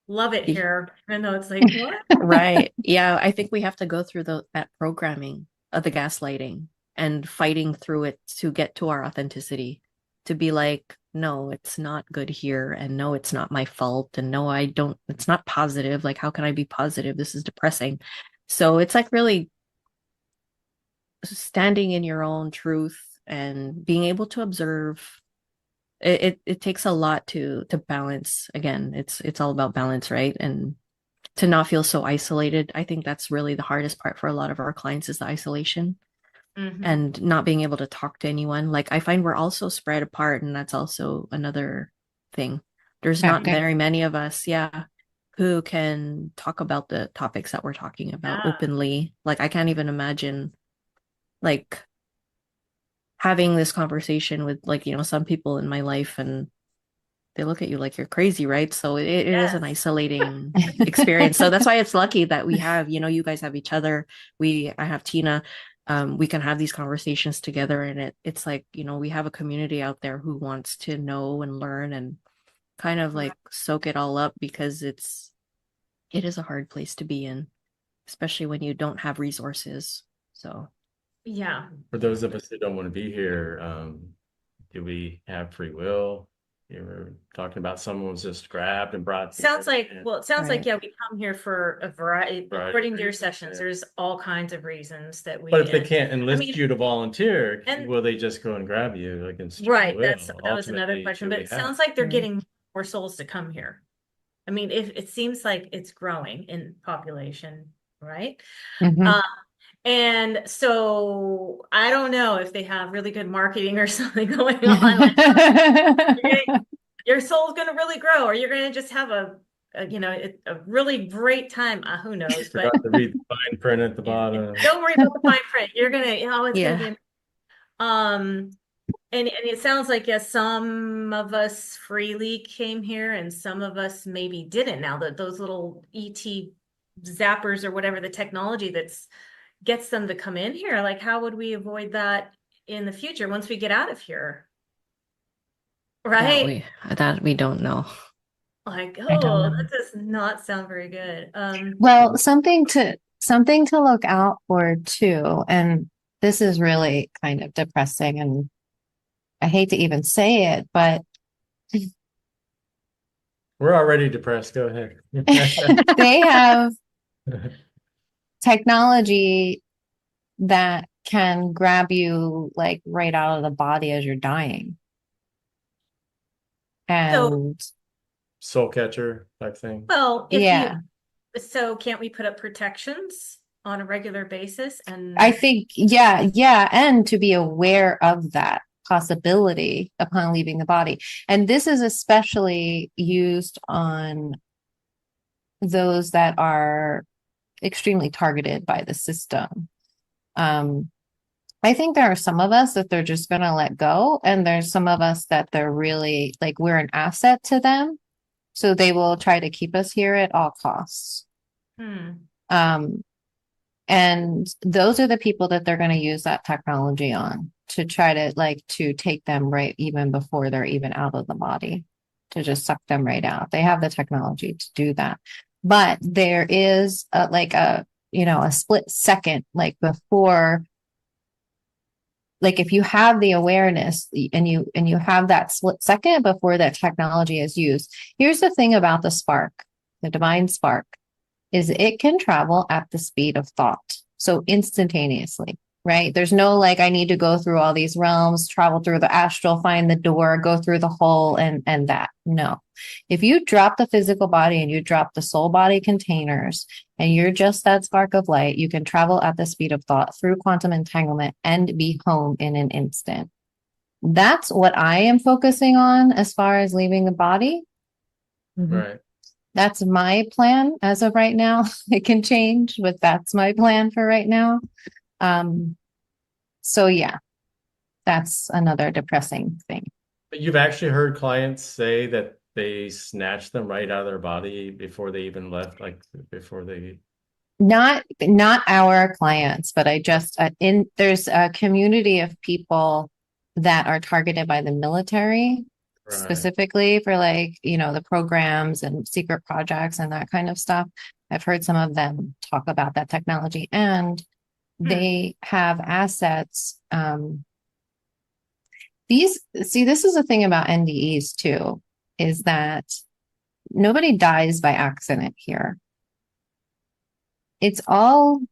love it here, even though it's like, what? Right. Yeah, I think we have to go through that programming of the gaslighting and fighting through it to get to our authenticity, to be like, no, it's not good here, and no, it's not my fault, and no, I don't, it's not positive. Like, how can I be positive? This is depressing. So it's like really standing in your own truth and being able to observe. It takes a lot to balance. Again, it's all about balance, right? And to not feel so isolated. I think that's really the hardest part for a lot of our clients, is the isolation Hmm. and not being able to talk to anyone. Like, I find we're also spread apart, and that's also another thing. There's not Tactic. very many of us, yeah, who can talk about the topics that we're talking about Yeah. openly. Like, I can't even imagine like having this conversation with, like, some people in my life, and they look at you like you're crazy, right? So it is an Yes. isolating experience. So that's why it's lucky that we have, you guys have each other. I have Tina. We can have these conversations together, and it's like, we have a community out there who wants to know and learn and kind of like soak it all up, because it is a hard place to be in, especially when you don't have resources. So Yeah. For those of us who don't want to be here, do we have free will? You were talking about someone was just grabbed and brought Sounds here. like, well, it sounds like, Right. yeah, we come here for a variety, Variety of according to your reasons, sessions, yeah. there's all kinds of reasons that But we, if they and can't I enlist mean, you to volunteer, and will they just go and grab you against your right, will? that was another Ultimately, question, do but we it have? sounds like they're Right. getting more souls to come here. I mean, if it seems like it's growing in population, right? Mhm. Um, and so I don't know if they have really good marketing or something going on, like, oh, you're gonna, your soul's going to really grow, or you're going to just have a really great time. Who knows? But Forgot to read the fine print at the yeah, bottom. don't worry about the fine print. You're gonna, it's gonna yeah. be, um, And it sounds like, yes, some of us freely came here and some of us maybe didn't. Now that those little ET zappers or whatever the technology that's gets them to come in here, like how would we avoid that in the future once we get out of here? That Right? we don't know. Like, I don't oh, know. that does not sound very good. Well, something to look out for too, and this is really kind of depressing, and I hate to even say it, but We're already depressed. Go ahead. they have technology that can grab you right out of the body as you're dying. So, And Soul catcher type thing. well, if you, yeah, so can't we put up protections on a regular basis? I And think, yeah, and to be aware of that possibility upon leaving the body. And this is especially used on those that are extremely targeted by the system. Um, I think there are some of us that they're just going to let go, and there's some of us that they're really like we're an asset to them. So they will try to keep us here at all costs. hmm, Um, and those are the people that they're going to use that technology on to try to take them right even before they're even out of the body, to just suck them right out. They have the technology to do that. But there is a split second, like before, like if you have the awareness and you have that split second before that technology is used. Here's the thing about the spark, the divine spark, is it can travel at the speed of thought. So instantaneously, right? There's no like, I need to go through all these realms, travel through the astral, find the door, go through the hole and that. No. If you drop the physical body and you drop the soul body containers and you're just that spark of light, you can travel at the speed of thought through quantum entanglement and be home in an instant. That's what I am focusing on as far as leaving the body. Right. That's my plan as of right now. It can change, but that's my plan for right now. Um, so yeah, that's another depressing thing. But you've actually heard clients say that they snatched them right out of their body before they even left, like before they. Not our clients, but I just there's a community of people that are targeted by the military Right. specifically for the programs and secret projects and that kind of stuff. I've heard some of them talk about that technology, and hmm, they have assets. This is the thing about NDEs too, is that nobody dies by accident here. It's all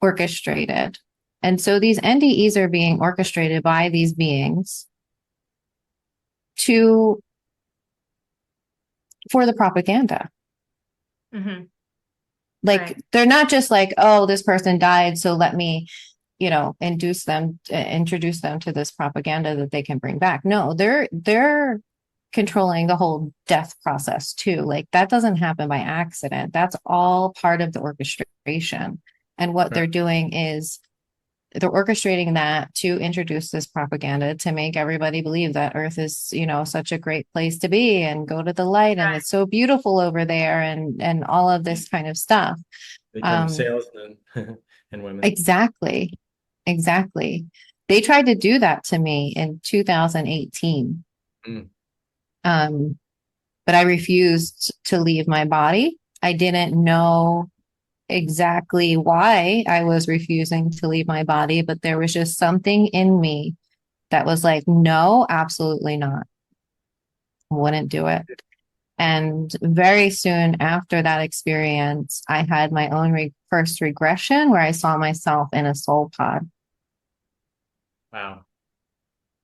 orchestrated. And so these NDEs are being orchestrated by these beings to for the propaganda. hmm, Like right. they're not just like, oh, this person died, so let me, introduce them to this propaganda that they can bring back. No, they're controlling the whole death process too. Like that doesn't happen by accident. That's all part of the orchestration. And what Right. they're doing is they're orchestrating that to introduce this propaganda to make everybody believe that Earth is, such a great place to be and go to the light and it's so beautiful over there and all of this kind of stuff. Become Um, salesmen and women. exactly, exactly. They tried to do that to me in 2018. Mm. Um, but I refused to leave my body. I didn't know exactly why I was refusing to leave my body, but there was just something in me that was like, no, absolutely not. Wouldn't do it. And very soon after that experience, I had my own first regression where I saw myself in a soul pod. Wow.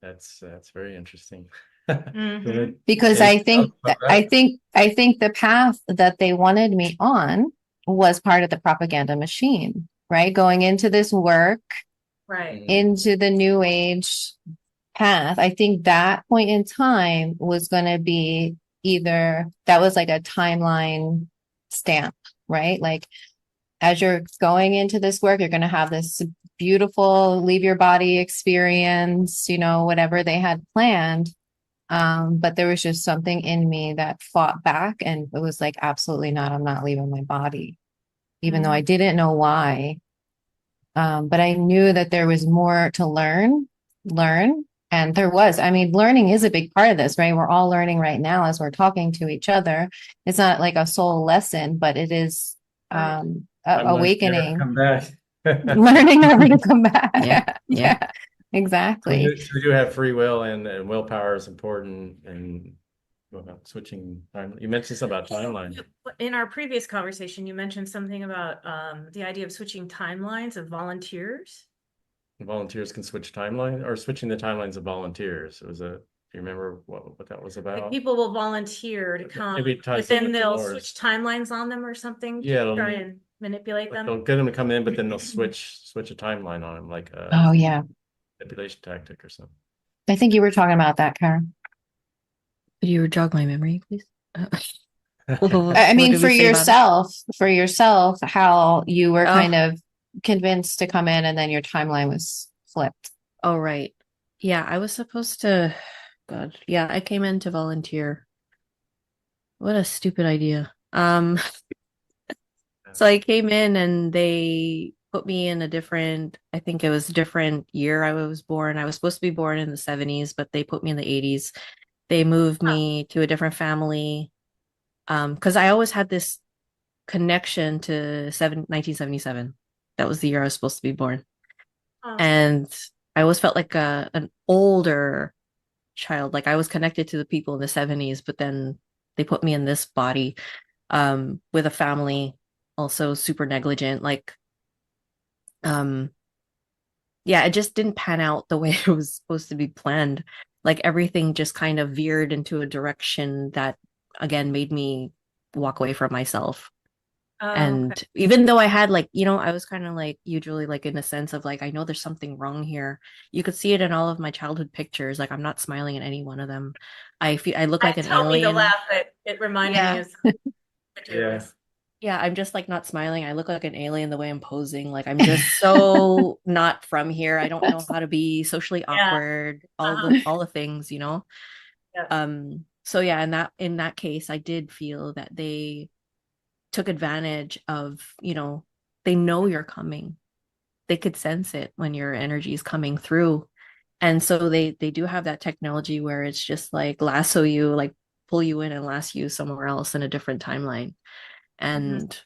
That's very interesting. Hmm. Because Anything I else think about that? I think the path that they wanted me on was part of the propaganda machine, right? Going into this work, Right. Mhm. into the new age path. I think that point in time was going to be either that was like a timeline stamp, right? Like as you're going into this work, you're going to have this beautiful leave your body experience, you know, whatever they had planned. But there was just something in me that fought back, and it was like, absolutely not. I'm not leaving my body, even though I didn't know why. But I knew that there was more to learn. And there was, I mean, learning is a big part of this, right? We're all learning right now as we're talking to each other. It's not like a soul lesson, but it is Right. I'm learning never to awakening, come back. learning never to come back. Yeah, yeah. Yeah, exactly. So we do have free will, and willpower is important, and switching time. You mentioned something about timeline. In our previous conversation, you mentioned something about the idea of switching timelines of volunteers. Volunteers can switch timeline, or switching the timelines of volunteers. It was a, do you remember what that was Like about? people will volunteer to come, Maybe it ties but in then with they'll yours. switch timelines on them or something Yeah, to try and manipulate like them. they'll get them to come in, but then they'll switch a timeline on them, like a Oh, yeah. manipulation tactic or something. I think you were talking about that, Karen. Could you jog my memory, please? I What mean, did we say about it? for yourself, how you were Oh, kind of convinced to come in and then your timeline was flipped. oh, right. Yeah, I was supposed to, God, yeah, I came in to volunteer. What a stupid idea. So I came in and they put me in a different, I think it was a different year I was born. I was supposed to be born in the 70s, but they put me in the 80s. They moved me to a different family. Because I always had this connection to 1977. That was the year I was supposed to be born. Oh, And I always felt like an older child. Like I was connected to the people in the 70s, but then they put me in this body with a family also super negligent. Like um yeah, it just didn't pan out the way it was supposed to be planned. Like everything just kind of veered into a direction that again made me walk away from myself. okay. And even though I had like, I was kind of like usually like in a sense of like, I know there's something wrong here. You could see it in all of my childhood pictures. Like I'm not smiling in any one of them. I look like an Told me to alien. laugh, but it reminded me Yeah. of some Yeah. videos. Yeah, I'm just like not smiling. I look like an alien the way I'm posing. Like I'm just so not from here. I don't know how to be socially Yeah. awkward, Uh-huh. all the things. Yeah. So yeah, in that case, I did feel that they took advantage of, they know you're coming. They could sense it when your energy is coming through. And so they do have that technology where it's just like lasso you, like pull you in and lasso you somewhere else in a different timeline. Mhm. And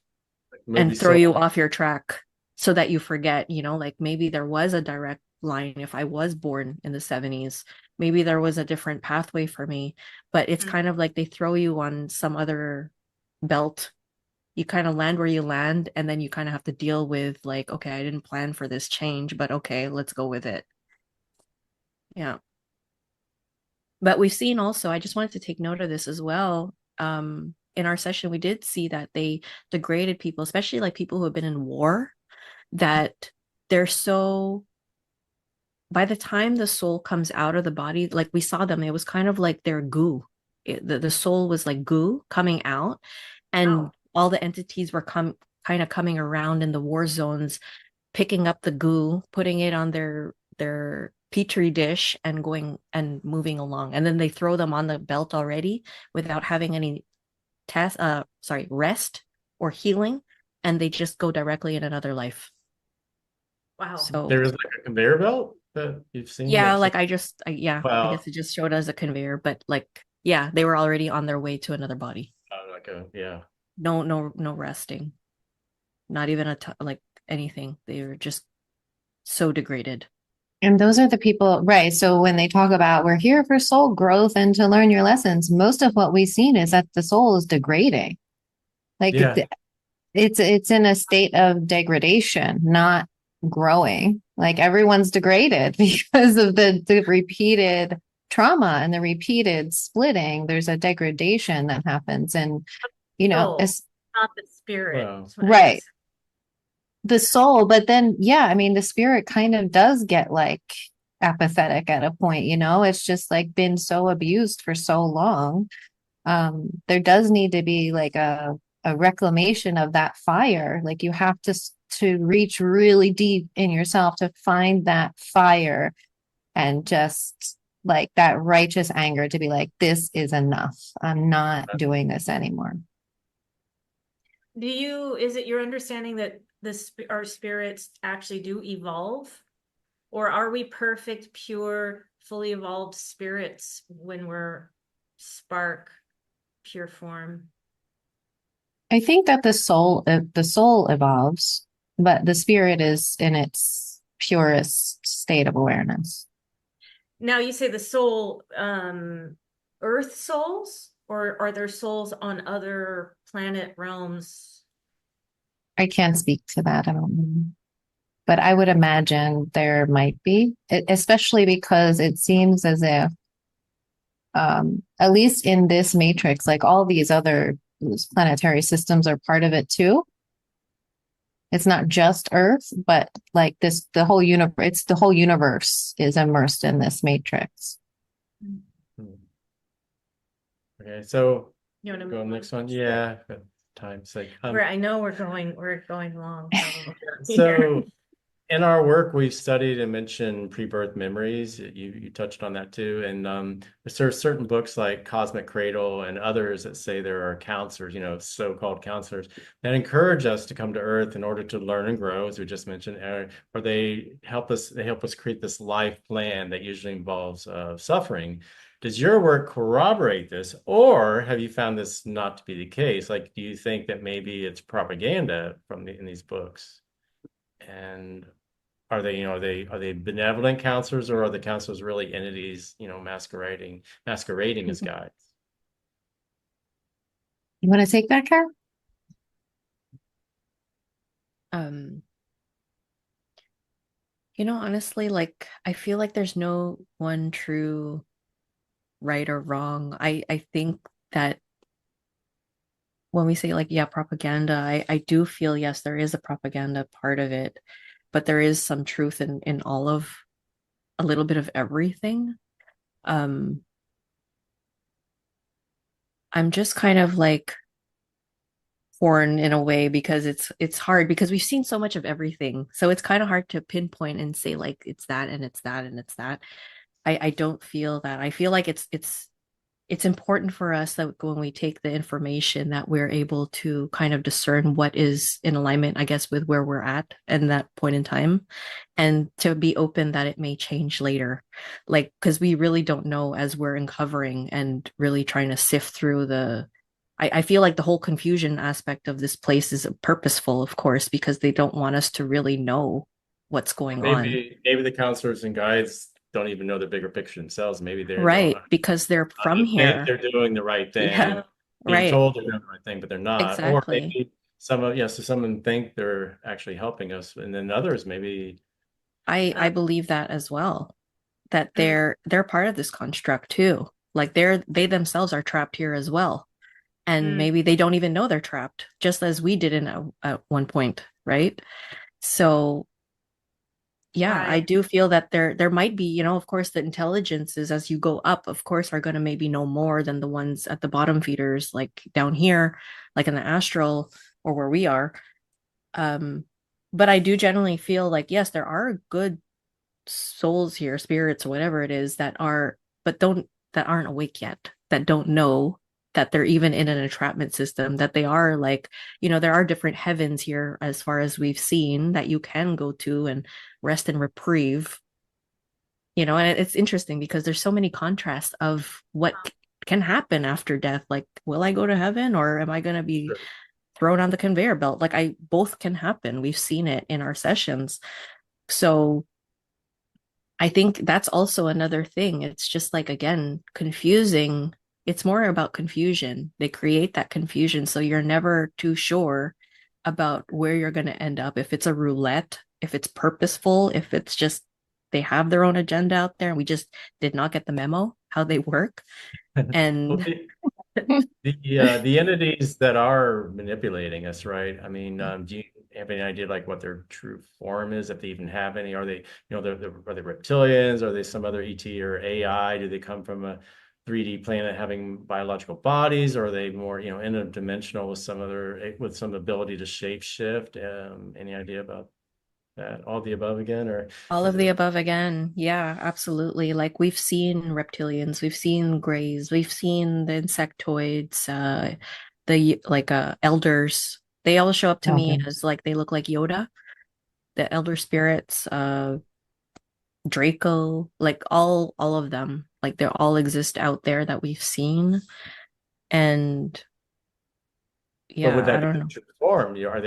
Like movie throw you Soul. off your track so that you forget, like maybe there was a direct line if I was born in the 70s. Maybe there was a different pathway for me, but it's Mhm. kind of like they throw you on some other belt. You kind of land where you land, and then you kind of have to deal with like, okay, I didn't plan for this change, but okay, let's go with it. Yeah. But we've seen also, I just wanted to take note of this as well. In our session, we did see that they degraded people, especially like people who have been in war, that they're so, by the time the soul comes out of the body, like we saw them, it was kind of like their goo. The soul was like goo coming out, and Oh, all the entities were kind of coming around in the war zones, picking up the goo, putting it on their petri dish and going and moving along. And then they throw them on the belt already without having any rest or healing, and they just go directly in another life. wow. So There is like a conveyor belt that you've seen. yeah, Of like some, I wow, guess it just showed as a conveyor, but like yeah, they were already on their way to another body. like a, yeah. No resting, not even like anything. They were just so degraded. And those are the people, right? So when they talk about we're here for soul growth and to learn your lessons, most of what we've seen is that the soul is degrading. Like Yeah. it's in a state of degradation, not growing. Like everyone's degraded because of the repeated trauma and the repeated splitting. There's a degradation that happens, and Soul, it's not the spirit. Wow. Is what I right. guess. The soul, but then yeah, I mean the spirit kind of does get like apathetic at a point, it's just like been so abused for so long. There does need to be like a reclamation of that fire. Like you have to reach really deep in yourself to find that fire and just like that righteous anger to be like, this is enough. I'm not doing this anymore. Is it your understanding that our spirits actually do evolve? Or are we perfect, pure, fully evolved spirits when we're spark, pure form? I think that the soul evolves, but the spirit is in its purest state of awareness. Now you say the soul, earth souls, or are there souls on other planet realms? I can't speak to that. I don't know. But I would imagine there might be, especially because it seems as if, at least in this matrix, like all these other planetary systems are part of it too. It's not just Earth, but like this, the whole universe, it's the whole universe is immersed in this matrix. Okay, so You want to go move next on? one. Yeah, for time's sake. I know we're going long. So in our work, we've studied and mentioned pre-birth memories. You touched on that too. And there's certain books like Cosmic Cradle and others that say there are counselors, so-called counselors that encourage us to come to Earth in order to learn and grow, as we just mentioned, or they help us create this life plan that usually involves suffering. Does your work corroborate this, or have you found this not to be the case? Like, do you think that maybe it's propaganda in these books? And are they benevolent counselors, or are the counselors really entities, masquerading as guides? You want to take that, Car? Um, honestly, like I feel like there's no one true right or wrong. I think that when we say like, yeah, propaganda, I do feel, yes, there is a propaganda part of it, but there is some truth in all of a little bit of everything. Um, I'm just kind of like torn in a way because it's hard because we've seen so much of everything. So it's kind of hard to pinpoint and say like it's that and it's that and it's that. I don't feel that. I feel like it's important for us that when we take the information that we're able to kind of discern what is in alignment, I guess, with where we're at and that point in time, and to be open that it may change later. Like, because we really don't know as we're uncovering and really trying to sift through I feel like the whole confusion aspect of this place is purposeful, of course, because they don't want us to really know what's going on. Maybe the counselors and guides don't even know the bigger picture themselves. Maybe they don't Right, because they're from think here. they're doing the right Yeah, thing, being right. told they're doing the right thing, but they're not. Or Exactly. maybe so some think they're actually helping us, and then others maybe. I believe that as well, that they're part of this construct too. Like they themselves are trapped here as well. And Mm, maybe they don't even know they're trapped, just as we did at one point, right? So yeah, I right. do feel that there might be, of course, the intelligences as you go up, of course, are going to maybe know more than the ones at the bottom feeders, like down here, like in the astral or where we are. Um, but I do generally feel like, yes, there are good souls here, spirits, or whatever it is that aren't awake yet, that don't know that they're even in an entrapment system, that they are like, there are different heavens here as far as we've seen that you can go to and rest and reprieve, and it's interesting because there's so many contrasts of what can happen after death. Like, will I go to heaven or am I going to be thrown on the conveyor belt? Like both can happen. We've seen it in our sessions. So I think that's also another thing. It's just like, again, confusing. It's more about confusion. They create that confusion. So you're never too sure about where you're going to end up. If it's a roulette, if it's purposeful, if it's just they have their own agenda out there and we just did not get the memo how they work. Well, And the entities that are manipulating us, right? I mean, do you have any idea like what their true form is, if they even have any? Are they, are they reptilians? Are they some other ET or AI? Do they come from 3D planet having biological bodies, or are they more, interdimensional with some ability to shape shift? Any idea about that? All the above again, or All is of the it? above again. Yeah, absolutely. Like we've seen reptilians, we've seen greys, we've seen the insectoids, the like elders. They all show up to me Okay. as like they look like Yoda, the elder spirits, Draco, like all of them. Like they all exist out there that we've seen. And But would yeah, I that be don't the know. true form? Are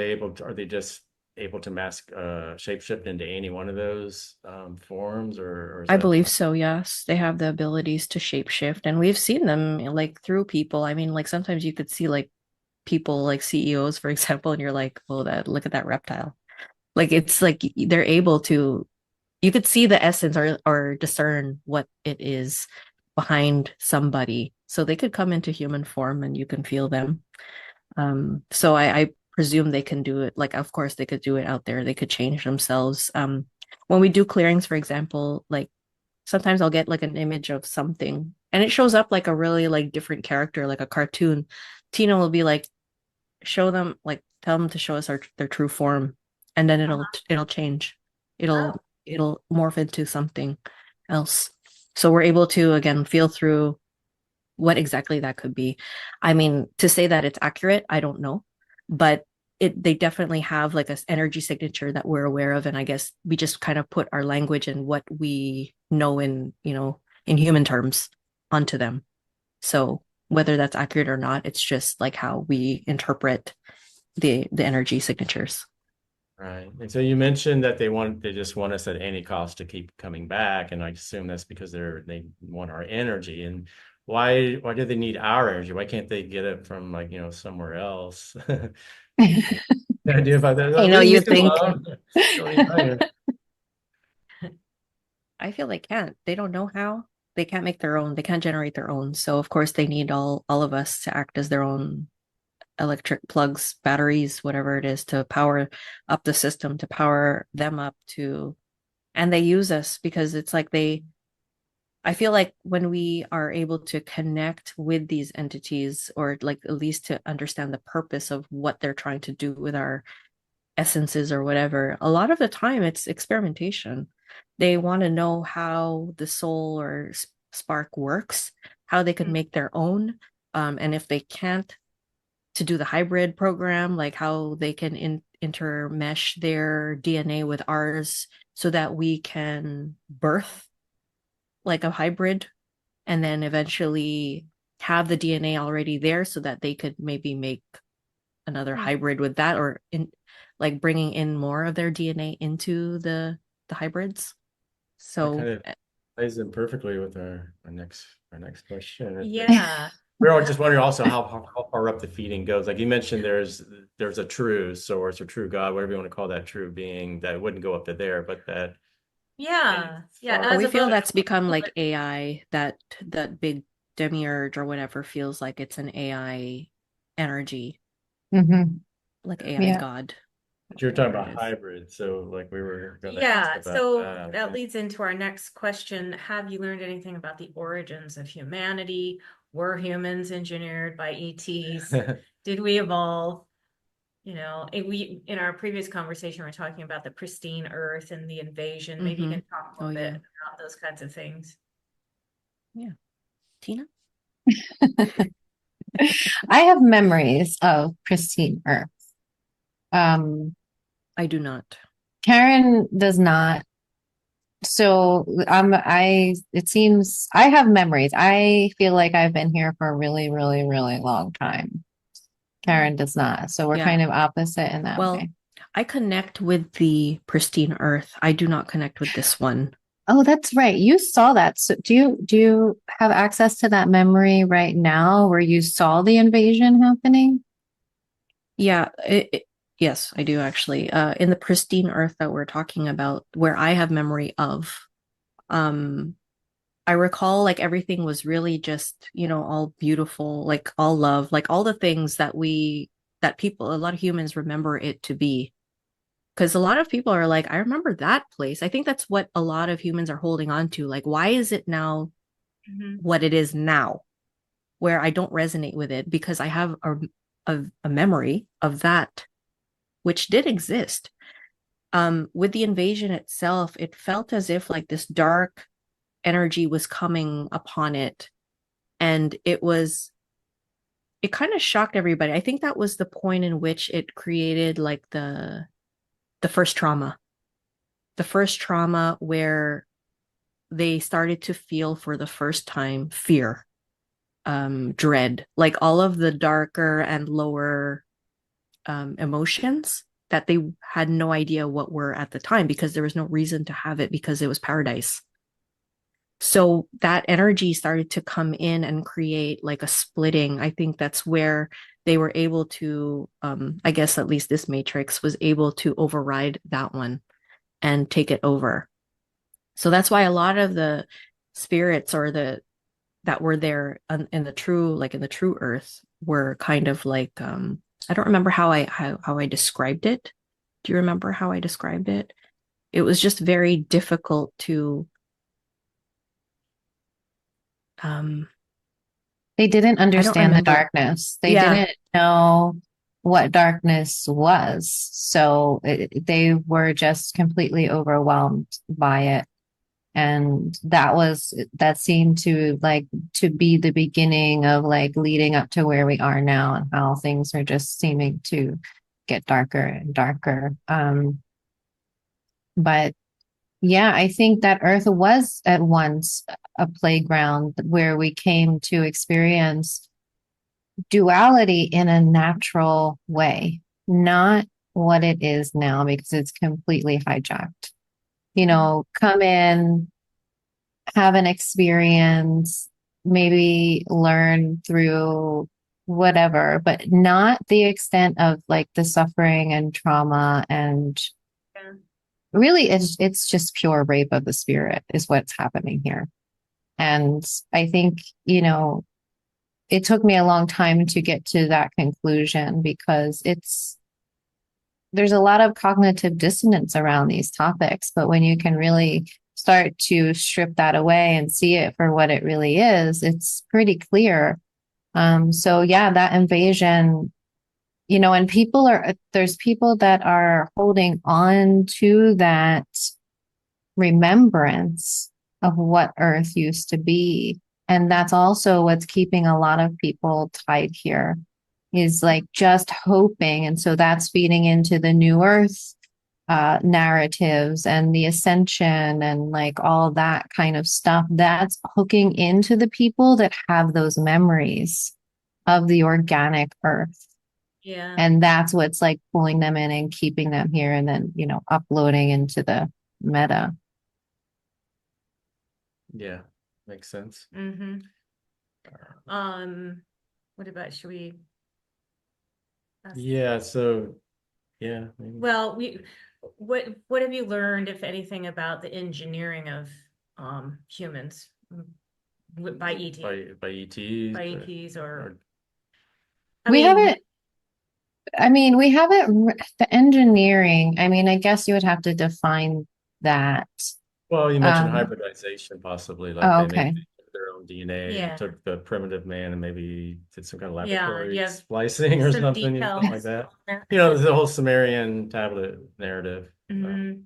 they just able to shapeshift into any one of those forms, or is I that? believe so, yes. They have the abilities to shapeshift, and we've seen them like through people. I mean, like sometimes you could see like people like CEOs, for example, and you're like, oh, that look at that reptile. Like it's like they're able to, you could see the essence or discern what it is behind somebody. So they could come into human form and you can feel them. So I presume they can do it. Like, of course, they could do it out there. They could change themselves. When we do clearings, for example, like sometimes I'll get like an image of something and it shows up like a really like different character, like a cartoon. Tina will be like, show them, like tell them to show us their true form, and then it'll change. Oh, It'll morph into something else. So we're able to again feel through what exactly that could be. I mean, to say that it's accurate, I don't know, but they definitely have like a energy signature that we're aware of, and I guess we just kind of put our language and what we know in, in human terms onto them. So whether that's accurate or not, it's just like how we interpret the energy signatures. Right. And so you mentioned that they just want us at any cost to keep coming back. And I assume that's because they want our energy. And why do they need our energy? Why can't they get it from, like, somewhere else? Any idea about that? I No, know you leave me think. alone. Don't need my energy. I feel they can't. They don't know how. They can't make their own. They can't generate their own. So of course they need all of us to act as their own electric plugs, batteries, whatever it is, to power up the system, to power them up to, and they use us because it's like I feel like when we are able to connect with these entities, or like at least to understand the purpose of what they're trying to do with our essences or whatever, a lot of the time it's experimentation. They want to know how the soul or spark works, how they could make their own. And if they can't, to do the hybrid program, like how they can intermesh their DNA with ours so that we can birth like a hybrid and then eventually have the DNA already there so that they could maybe make another hybrid with that, or in like bringing in more of their DNA into the hybrids. That So kind of plays in perfectly with our next question. yeah. We're all just wondering also how far up the feeding goes. Like you mentioned, there's a true source or true God, whatever you want to call that true being, that wouldn't go up to there, but that Yeah. Yeah. far. but As we feel opposed that's become to like AI, that big demiurge or whatever feels like it's an AI energy, Hmm. like AI Yeah. God, But you're talking whatever about it is. hybrid, so like we were going to ask yeah, about so that. that Okay. leads into our next question. Have you learned anything about the origins of humanity? Were humans engineered by ETs? Did we evolve? We in our previous conversation, we are talking about the pristine Earth and the invasion. Maybe you Mm-hmm. can talk a Oh little bit yeah. about those kinds of things. Yeah. Tina? I have memories of pristine Earth. I do not. Karen does not. So it seems I have memories. I feel like I've been here for a really, really, really long time. Karen does not. So we're Yeah. kind of opposite in that Well, way. I connect with the pristine earth. I do not connect with this one. Oh, that's right. You saw that. So do you have access to that memory right now where you saw the invasion happening? Yeah, yes, I do actually. In the pristine earth that we're talking about, where I have memory of, um, I recall like everything was really just, all beautiful, like all love, like all the things that people, a lot of humans remember it to be. Because a lot of people are like, I remember that place. I think that's what a lot of humans are holding on to. Like, why is it now Mhm. what it is now, where I don't resonate with it because I have a memory of that, which did exist. With the invasion itself, it felt as if like this dark energy was coming upon it. And it kind of shocked everybody. I think that was the point in which it created like the first trauma. The first trauma where they started to feel for the first time fear, dread, like all of the darker and lower emotions that they had no idea what were at the time because there was no reason to have it because it was paradise. So that energy started to come in and create like a splitting. I think that's where they were able to, I guess at least this matrix was able to override that one and take it over. So that's why a lot of the spirits or the that were there in the true, like in the true earth, were kind of like I don't remember how I described it. Do you remember how I described it? It was just very difficult to um They didn't I don't understand the remember. darkness. They Yeah. didn't know what darkness was. So they were just completely overwhelmed by it. And that seemed to like to be the beginning of like leading up to where we are now and how things are just seeming to get darker and darker. But yeah, I think that Earth was at once a playground where we came to experience duality in a natural way, not what it is now because it's completely hijacked. Come in, have an experience, maybe learn through whatever, but not the extent of like the suffering and trauma and Yeah. really it's just pure rape of the spirit is what's happening here. And I think, it took me a long time to get to that conclusion because there's a lot of cognitive dissonance around these topics, but when you can really start to strip that away and see it for what it really is, it's pretty clear. So yeah, that invasion, and there's people that are holding on to that remembrance of what Earth used to be. And that's also what's keeping a lot of people tied here is like just hoping. And so that's feeding into the new Earth narratives and the ascension and like all that kind of stuff. That's hooking into the people that have those memories of the organic Earth. Yeah. And that's what's like pulling them in and keeping them here and then, uploading into the meta. Yeah, makes sense. Mm-hmm. What about, should we ask? Yeah, so yeah, maybe. Well, what have you learned, if anything, about the engineering of humans by ET By ETs by ETs or I We mean, haven't, we haven't, the engineering, I guess you would have to define that. well, you mentioned Um, hybridization possibly, like oh, they maybe okay. took their own DNA, yeah, took the primitive man and maybe did some kind of yeah, laboratory you have splicing or some something, something like details that. on The whole Sumerian tablet narrative. Uh, that.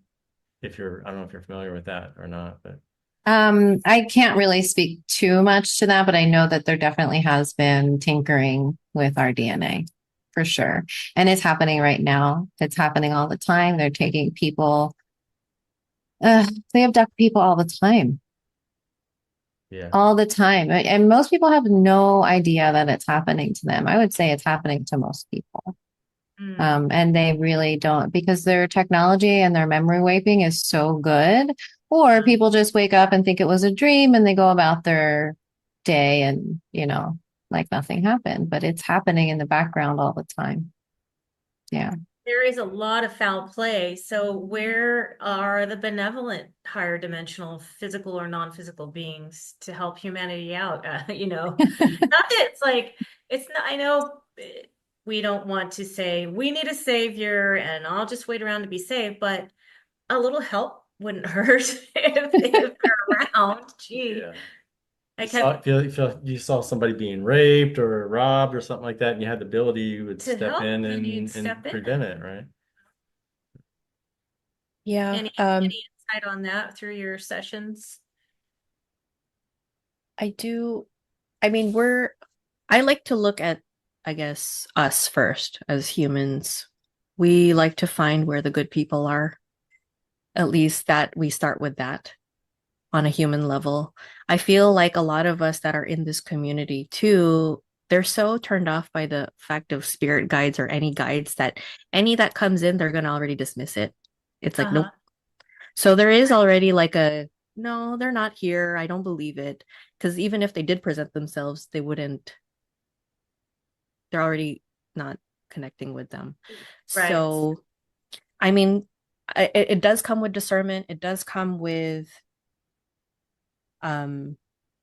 I don't know if you're familiar with that or not, but I can't really speak too much to that, but I know that there definitely has been tinkering with our DNA for sure. And it's happening right now. It's happening all the time. They're taking people, they abduct people yeah, all the time. And most people have no idea that it's happening to them. I would say it's happening to most people. Mm. And they really don't because their technology and their memory wiping is so good. Or people just wake up and think it was a dream and they go about their day and, like nothing happened, but it's happening in the background all the time. Yeah. There is a lot of foul play. So where are the benevolent higher dimensional physical or non-physical beings to help humanity out? Not that it's like, it's not, I know we don't want to say we need a savior and I'll just wait around to be saved, but a little help wouldn't hurt if they're around. Gee. yeah. I You saw, kept if you saw somebody being raped or robbed or something like that, and you had the ability, you would to step help in and you'd step and in. prevent it, right? Yeah, Any insight on that through your sessions? I do. I mean, I like to look at, I guess, us first as humans. We like to find where the good people are. At least that we start with that on a human level. I feel like a lot of us that are in this community too, they're so turned off by the fact of spirit guides or any guides that any that comes in, they're going to already dismiss it. It's like, nope. Uh-huh. So there is already like a, no, they're not here. I don't believe it. Because even if they did present themselves, they're already not connecting with them. Right. So, I mean, it does come with discernment. It does come with um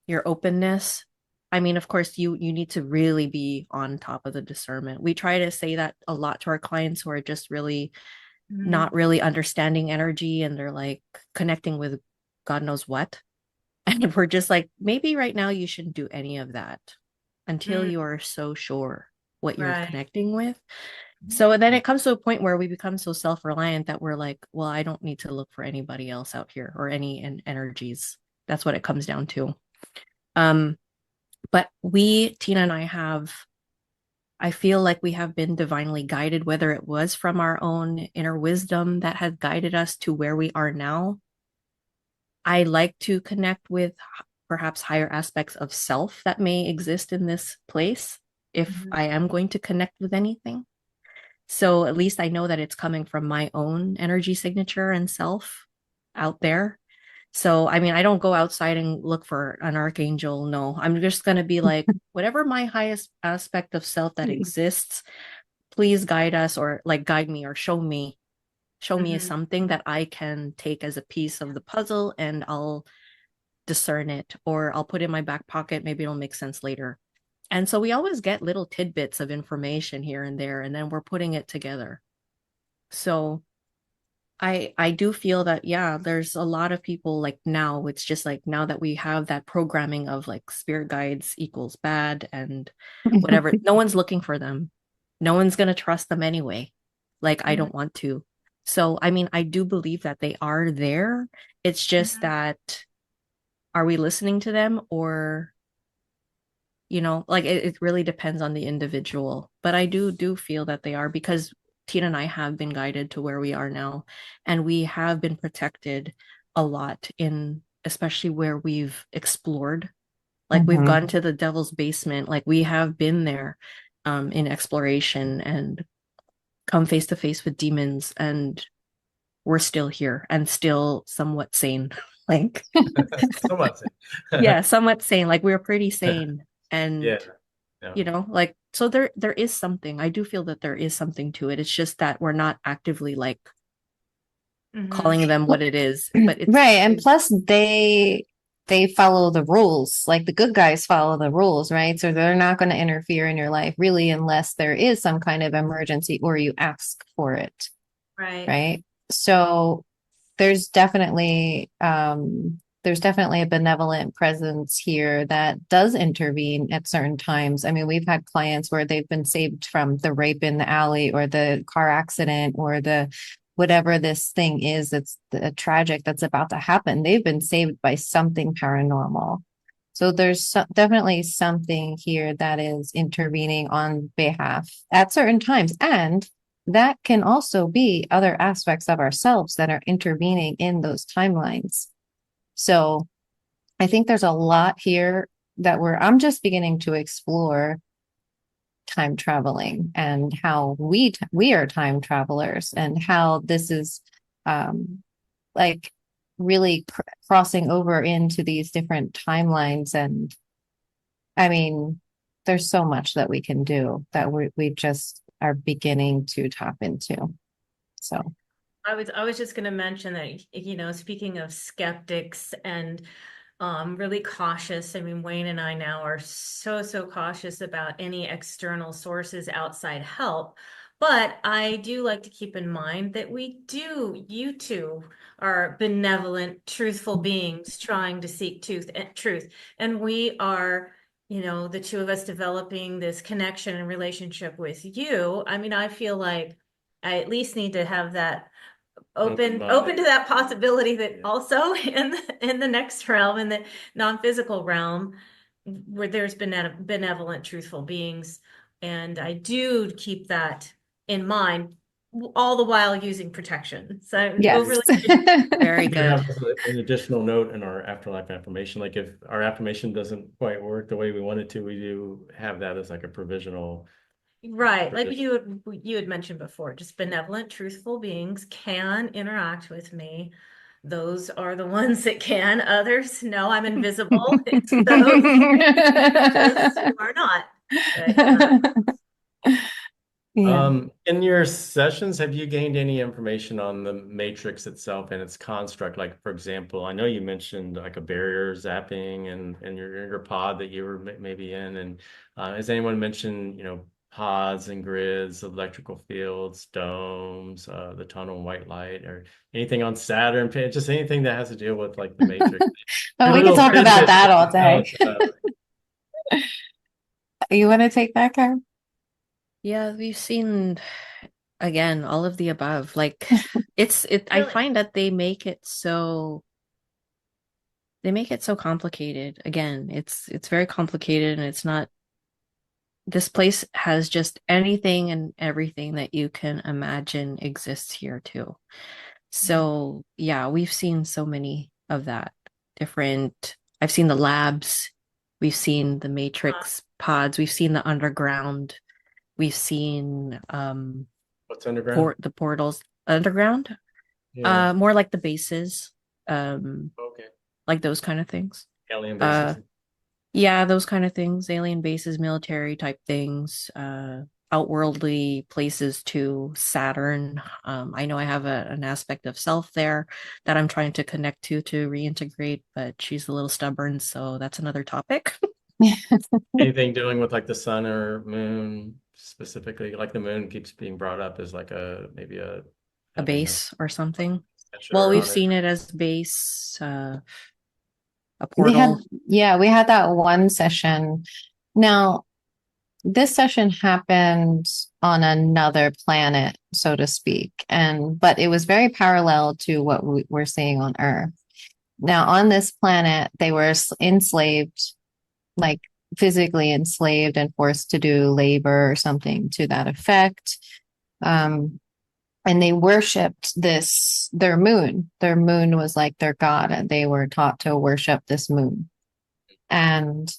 your openness. I mean, of course, you need to really be on top of the discernment. We try to say that a lot to our clients who are just really Mhm. not really understanding energy and they're like connecting with God knows what. And we're just like, maybe right now you shouldn't do any of that until Mm, you are so sure what you're right. connecting with. So then it comes to a point where we become so self-reliant that we're like, well, I don't need to look for anybody else out here or any energies. That's what it comes down to. Um, but Tina and I I feel like we have been divinely guided, whether it was from our own inner wisdom that has guided us to where we are now. I like to connect with perhaps higher aspects of self that may exist in this place if Mhm. I am going to connect with anything. So at least I know that it's coming from my own energy signature and self out there. So, I mean, I don't go outside and look for an archangel. No, I'm just going to be like, whatever my highest aspect of self that exists, please guide us or like guide me or show me Mhm. something that I can take as a piece of the puzzle and I'll discern it or I'll put it in my back pocket. Maybe it'll make sense later. And so we always get little tidbits of information here and there, and then we're putting it together. So I do feel that yeah, there's a lot of people like now it's just like now that we have that programming of like spirit guides equals bad and whatever, no one's looking for them. No one's going to trust them anyway. Like I Mhm. don't want to. So I mean, I do believe that they are there. It's just Mhm. that are we listening to them or like it really depends on the individual. But I do feel that they are because Tina and I have been guided to where we are now, and we have been protected a lot in especially where we've explored. Like we've Mhm. gone to the devil's basement, like we have been there in exploration and come face to face with demons, and we're still here and still somewhat sane. Like, So much. yeah, somewhat sane. Like we're pretty sane. Yeah. And Yeah. like so there is something. I do feel that there is something to it. It's just that we're not actively like Mhm. calling them what it is, but Right. And it's plus they follow the rules. Like the good guys follow the rules, right? So they're not going to interfere in your life really unless there is some kind of emergency or you ask for it, Right. right? So there's definitely a benevolent presence here that does intervene at certain times. I mean, we've had clients where they've been saved from the rape in the alley or the car accident or the whatever this thing is that's the tragic that's about to happen. They've been saved by something paranormal. So there's definitely something here that is intervening on behalf at certain times. And that can also be other aspects of ourselves that are intervening in those timelines. So I think there's a lot here that I'm just beginning to explore time traveling and how we are time travelers and how this is um like really crossing over into these different timelines. And I mean, there's so much that we can do that we just are beginning to tap into. So, I was just going to mention that, speaking of skeptics and really cautious. I mean, Wayne and I now are so cautious about any external sources outside help. But I do like to keep in mind that you two are benevolent, truthful beings trying to seek truth. And we are, the two of us developing this connection and relationship with you. I mean, I feel like I at least need to have that open to that possibility that also in the next realm, in the non-physical realm, where there's benevolent, truthful beings. And I do keep that in mind all the while using protection. So Yes. overly. Very We good. have an additional note in our afterlife affirmation. Like if our affirmation doesn't quite work the way we want it to, we do have that as like a provisional. Right, like you had mentioned before, just benevolent, truthful beings can interact with me. Those are the ones that can. Others, no, I'm invisible to those who are not. But Yeah. In your sessions, have you gained any information on the matrix itself and its construct? Like, for example, I know you mentioned like a barrier zapping and your pod that you were maybe in. And has anyone mentioned, pods and grids, electrical fields, domes, the tunnel and white light, or anything on Saturn, just anything that has to deal with like the matrix? Well, Your we could little talk about tidbits that that all you tell day. us about it. You want to take that, Karen? Yeah, we've seen again all of the above. Like I really, find that they make it so complicated. Again, it's very complicated, and it's not. This place has just anything and everything that you can imagine exists here too. So yeah, we've seen so many of that different. I've seen the labs, we've seen the matrix pods, we've seen the underground, we've seen What's underground? the portals underground, Yeah. more like the bases, um, Okay. like those kind of things. Alien Uh, bases. yeah, those kind of things, alien bases, military type things, outworldly places to Saturn. I know I have an aspect of self there that I'm trying to connect to reintegrate, but she's a little stubborn, so that's another topic. Anything doing with like the sun or moon specifically? Like the moon keeps being brought up as like maybe A having a base or something. Well, censure we've on it. seen it as base, a We had, portal. yeah, we had that one session. Now, this session happened on another planet, so to speak, but it was very parallel to what we're seeing on Earth. Now, on this planet, they were enslaved, like physically enslaved and forced to do labor or something to that effect. And they worshipped their moon. Their moon was like their god, and they were taught to worship this moon. And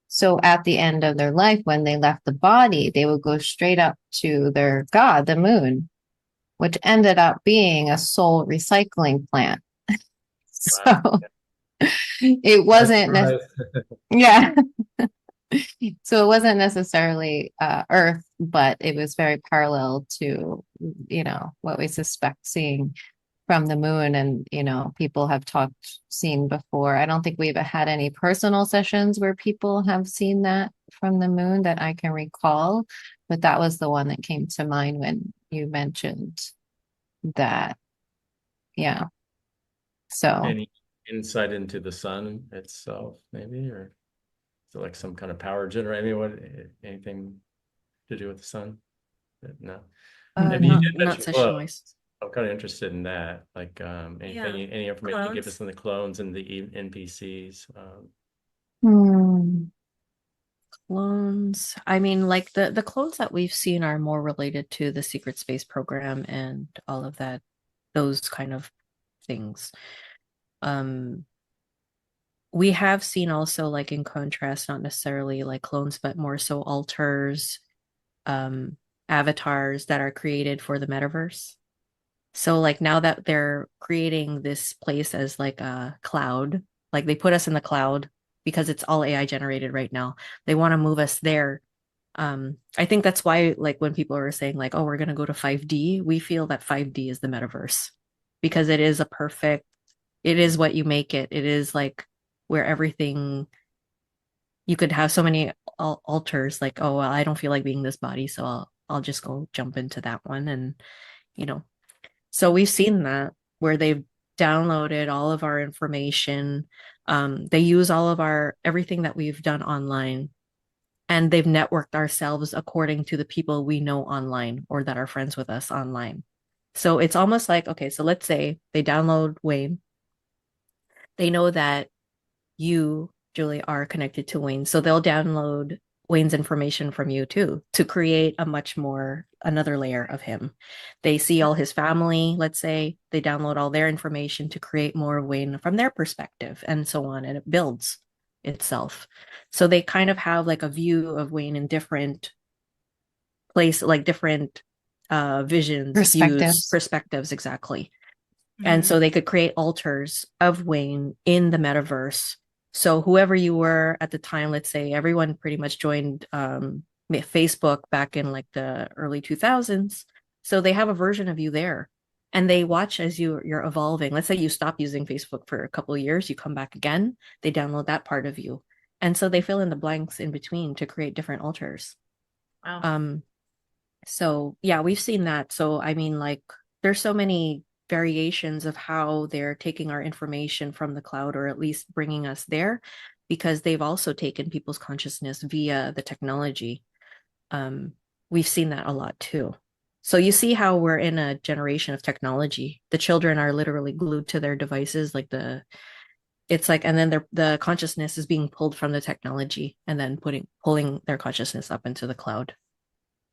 so at the end of their life, when they left the body, they would go straight up to their god, the moon, which ended up being a soul recycling plant. Wow. So it Nice wasn't, surprise. yeah. So it wasn't necessarily Earth, but it was very parallel to, what we suspect seeing from the moon. And, people have seen before. I don't think we've had any personal sessions where people have seen that from the moon that I can recall, but that was the one that came to mind when you mentioned that. Yeah. So Any insight into the sun itself, maybe, or is it like some kind of power generator? I mean, anything to do with the sun? No. Maybe you Not did not mention session clones. wise. I'm kind of interested in that. Like any information you give clones. us on the clones and the NPCs. hmm. Clones. I mean, like the clones that we've seen are more related to the secret space program and all of that, those kind of things. Um, we have seen also, like, in contrast, not necessarily like clones, but more so alters, um, avatars that are created for the metaverse. So like now that they're creating this place as like a cloud, like they put us in the cloud because it's all AI generated right now. They want to move us there. I think that's why, like, when people are saying like, oh, we're gonna go to 5D, we feel that 5D is the metaverse because it is what you make it. It is like where everything, you could have so many alters, like, oh, well, I don't feel like being this body, so I'll just go jump into that one. And, so we've seen that where they've downloaded all of our information. They use all of everything that we've done online, and they've networked ourselves according to the people we know online or that are friends with us online. So it's almost like, okay, so let's say they download Wayne. They know that you, Julie, are connected to Wayne. So they'll download Wayne's information from you too, to create another layer of him. They see all his family, let's say, they download all their information to create more of Wayne from their perspective, and so on. And it builds itself. So they kind of have like a view of Wayne in different like different visions, views, perspectives, exactly. And so they could create altars of Wayne in the metaverse. So whoever you were at the time, let's say everyone pretty much joined Facebook back in like the early 2000s. So they have a version of you there, and they watch as you're evolving. Let's say you stop using Facebook for a couple of years, you come back again, they download that part of you. And so they fill in the blanks in between to create different altars. Wow. So yeah, we've seen that. So I mean, like, there's so many variations of how they're taking our information from the cloud, or at least bringing us there, because they've also taken people's consciousness via the technology. We've seen that a lot too. So you see how we're in a generation of technology. The children are literally glued to their devices, like it's like, and then the consciousness is being pulled from the technology and then pulling their consciousness up into the cloud.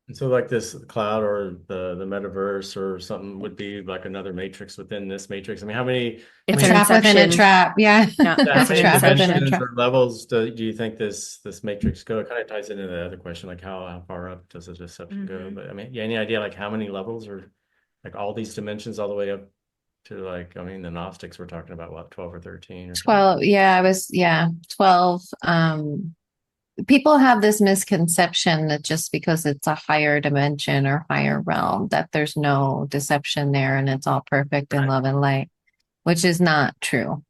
And so like this cloud or the metaverse or something would be like another matrix within this matrix. I mean, It's a an trap within a inception. trap. Yeah. Yeah, how it's an many trap within a dimensions trap. or levels do you think this matrix go? It kind of ties into the other question, like how far up does the deception go? But I mean, yeah, any idea like how many levels, or like all these dimensions all the way up to, like, I mean, the Gnostics were talking about what, 12 or 13 or something? 12. Yeah, 12. People have this misconception that just because it's a higher dimension or higher realm, that there's no deception there and it's all perfect and love and light, which is not true.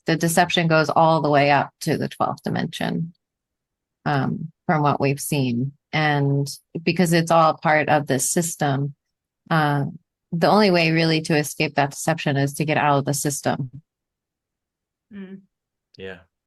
The deception goes all the way up to the 12th dimension, from what we've seen. And because it's all part of the system, the only way really to escape that deception is to get out of the system. Mm. Yeah.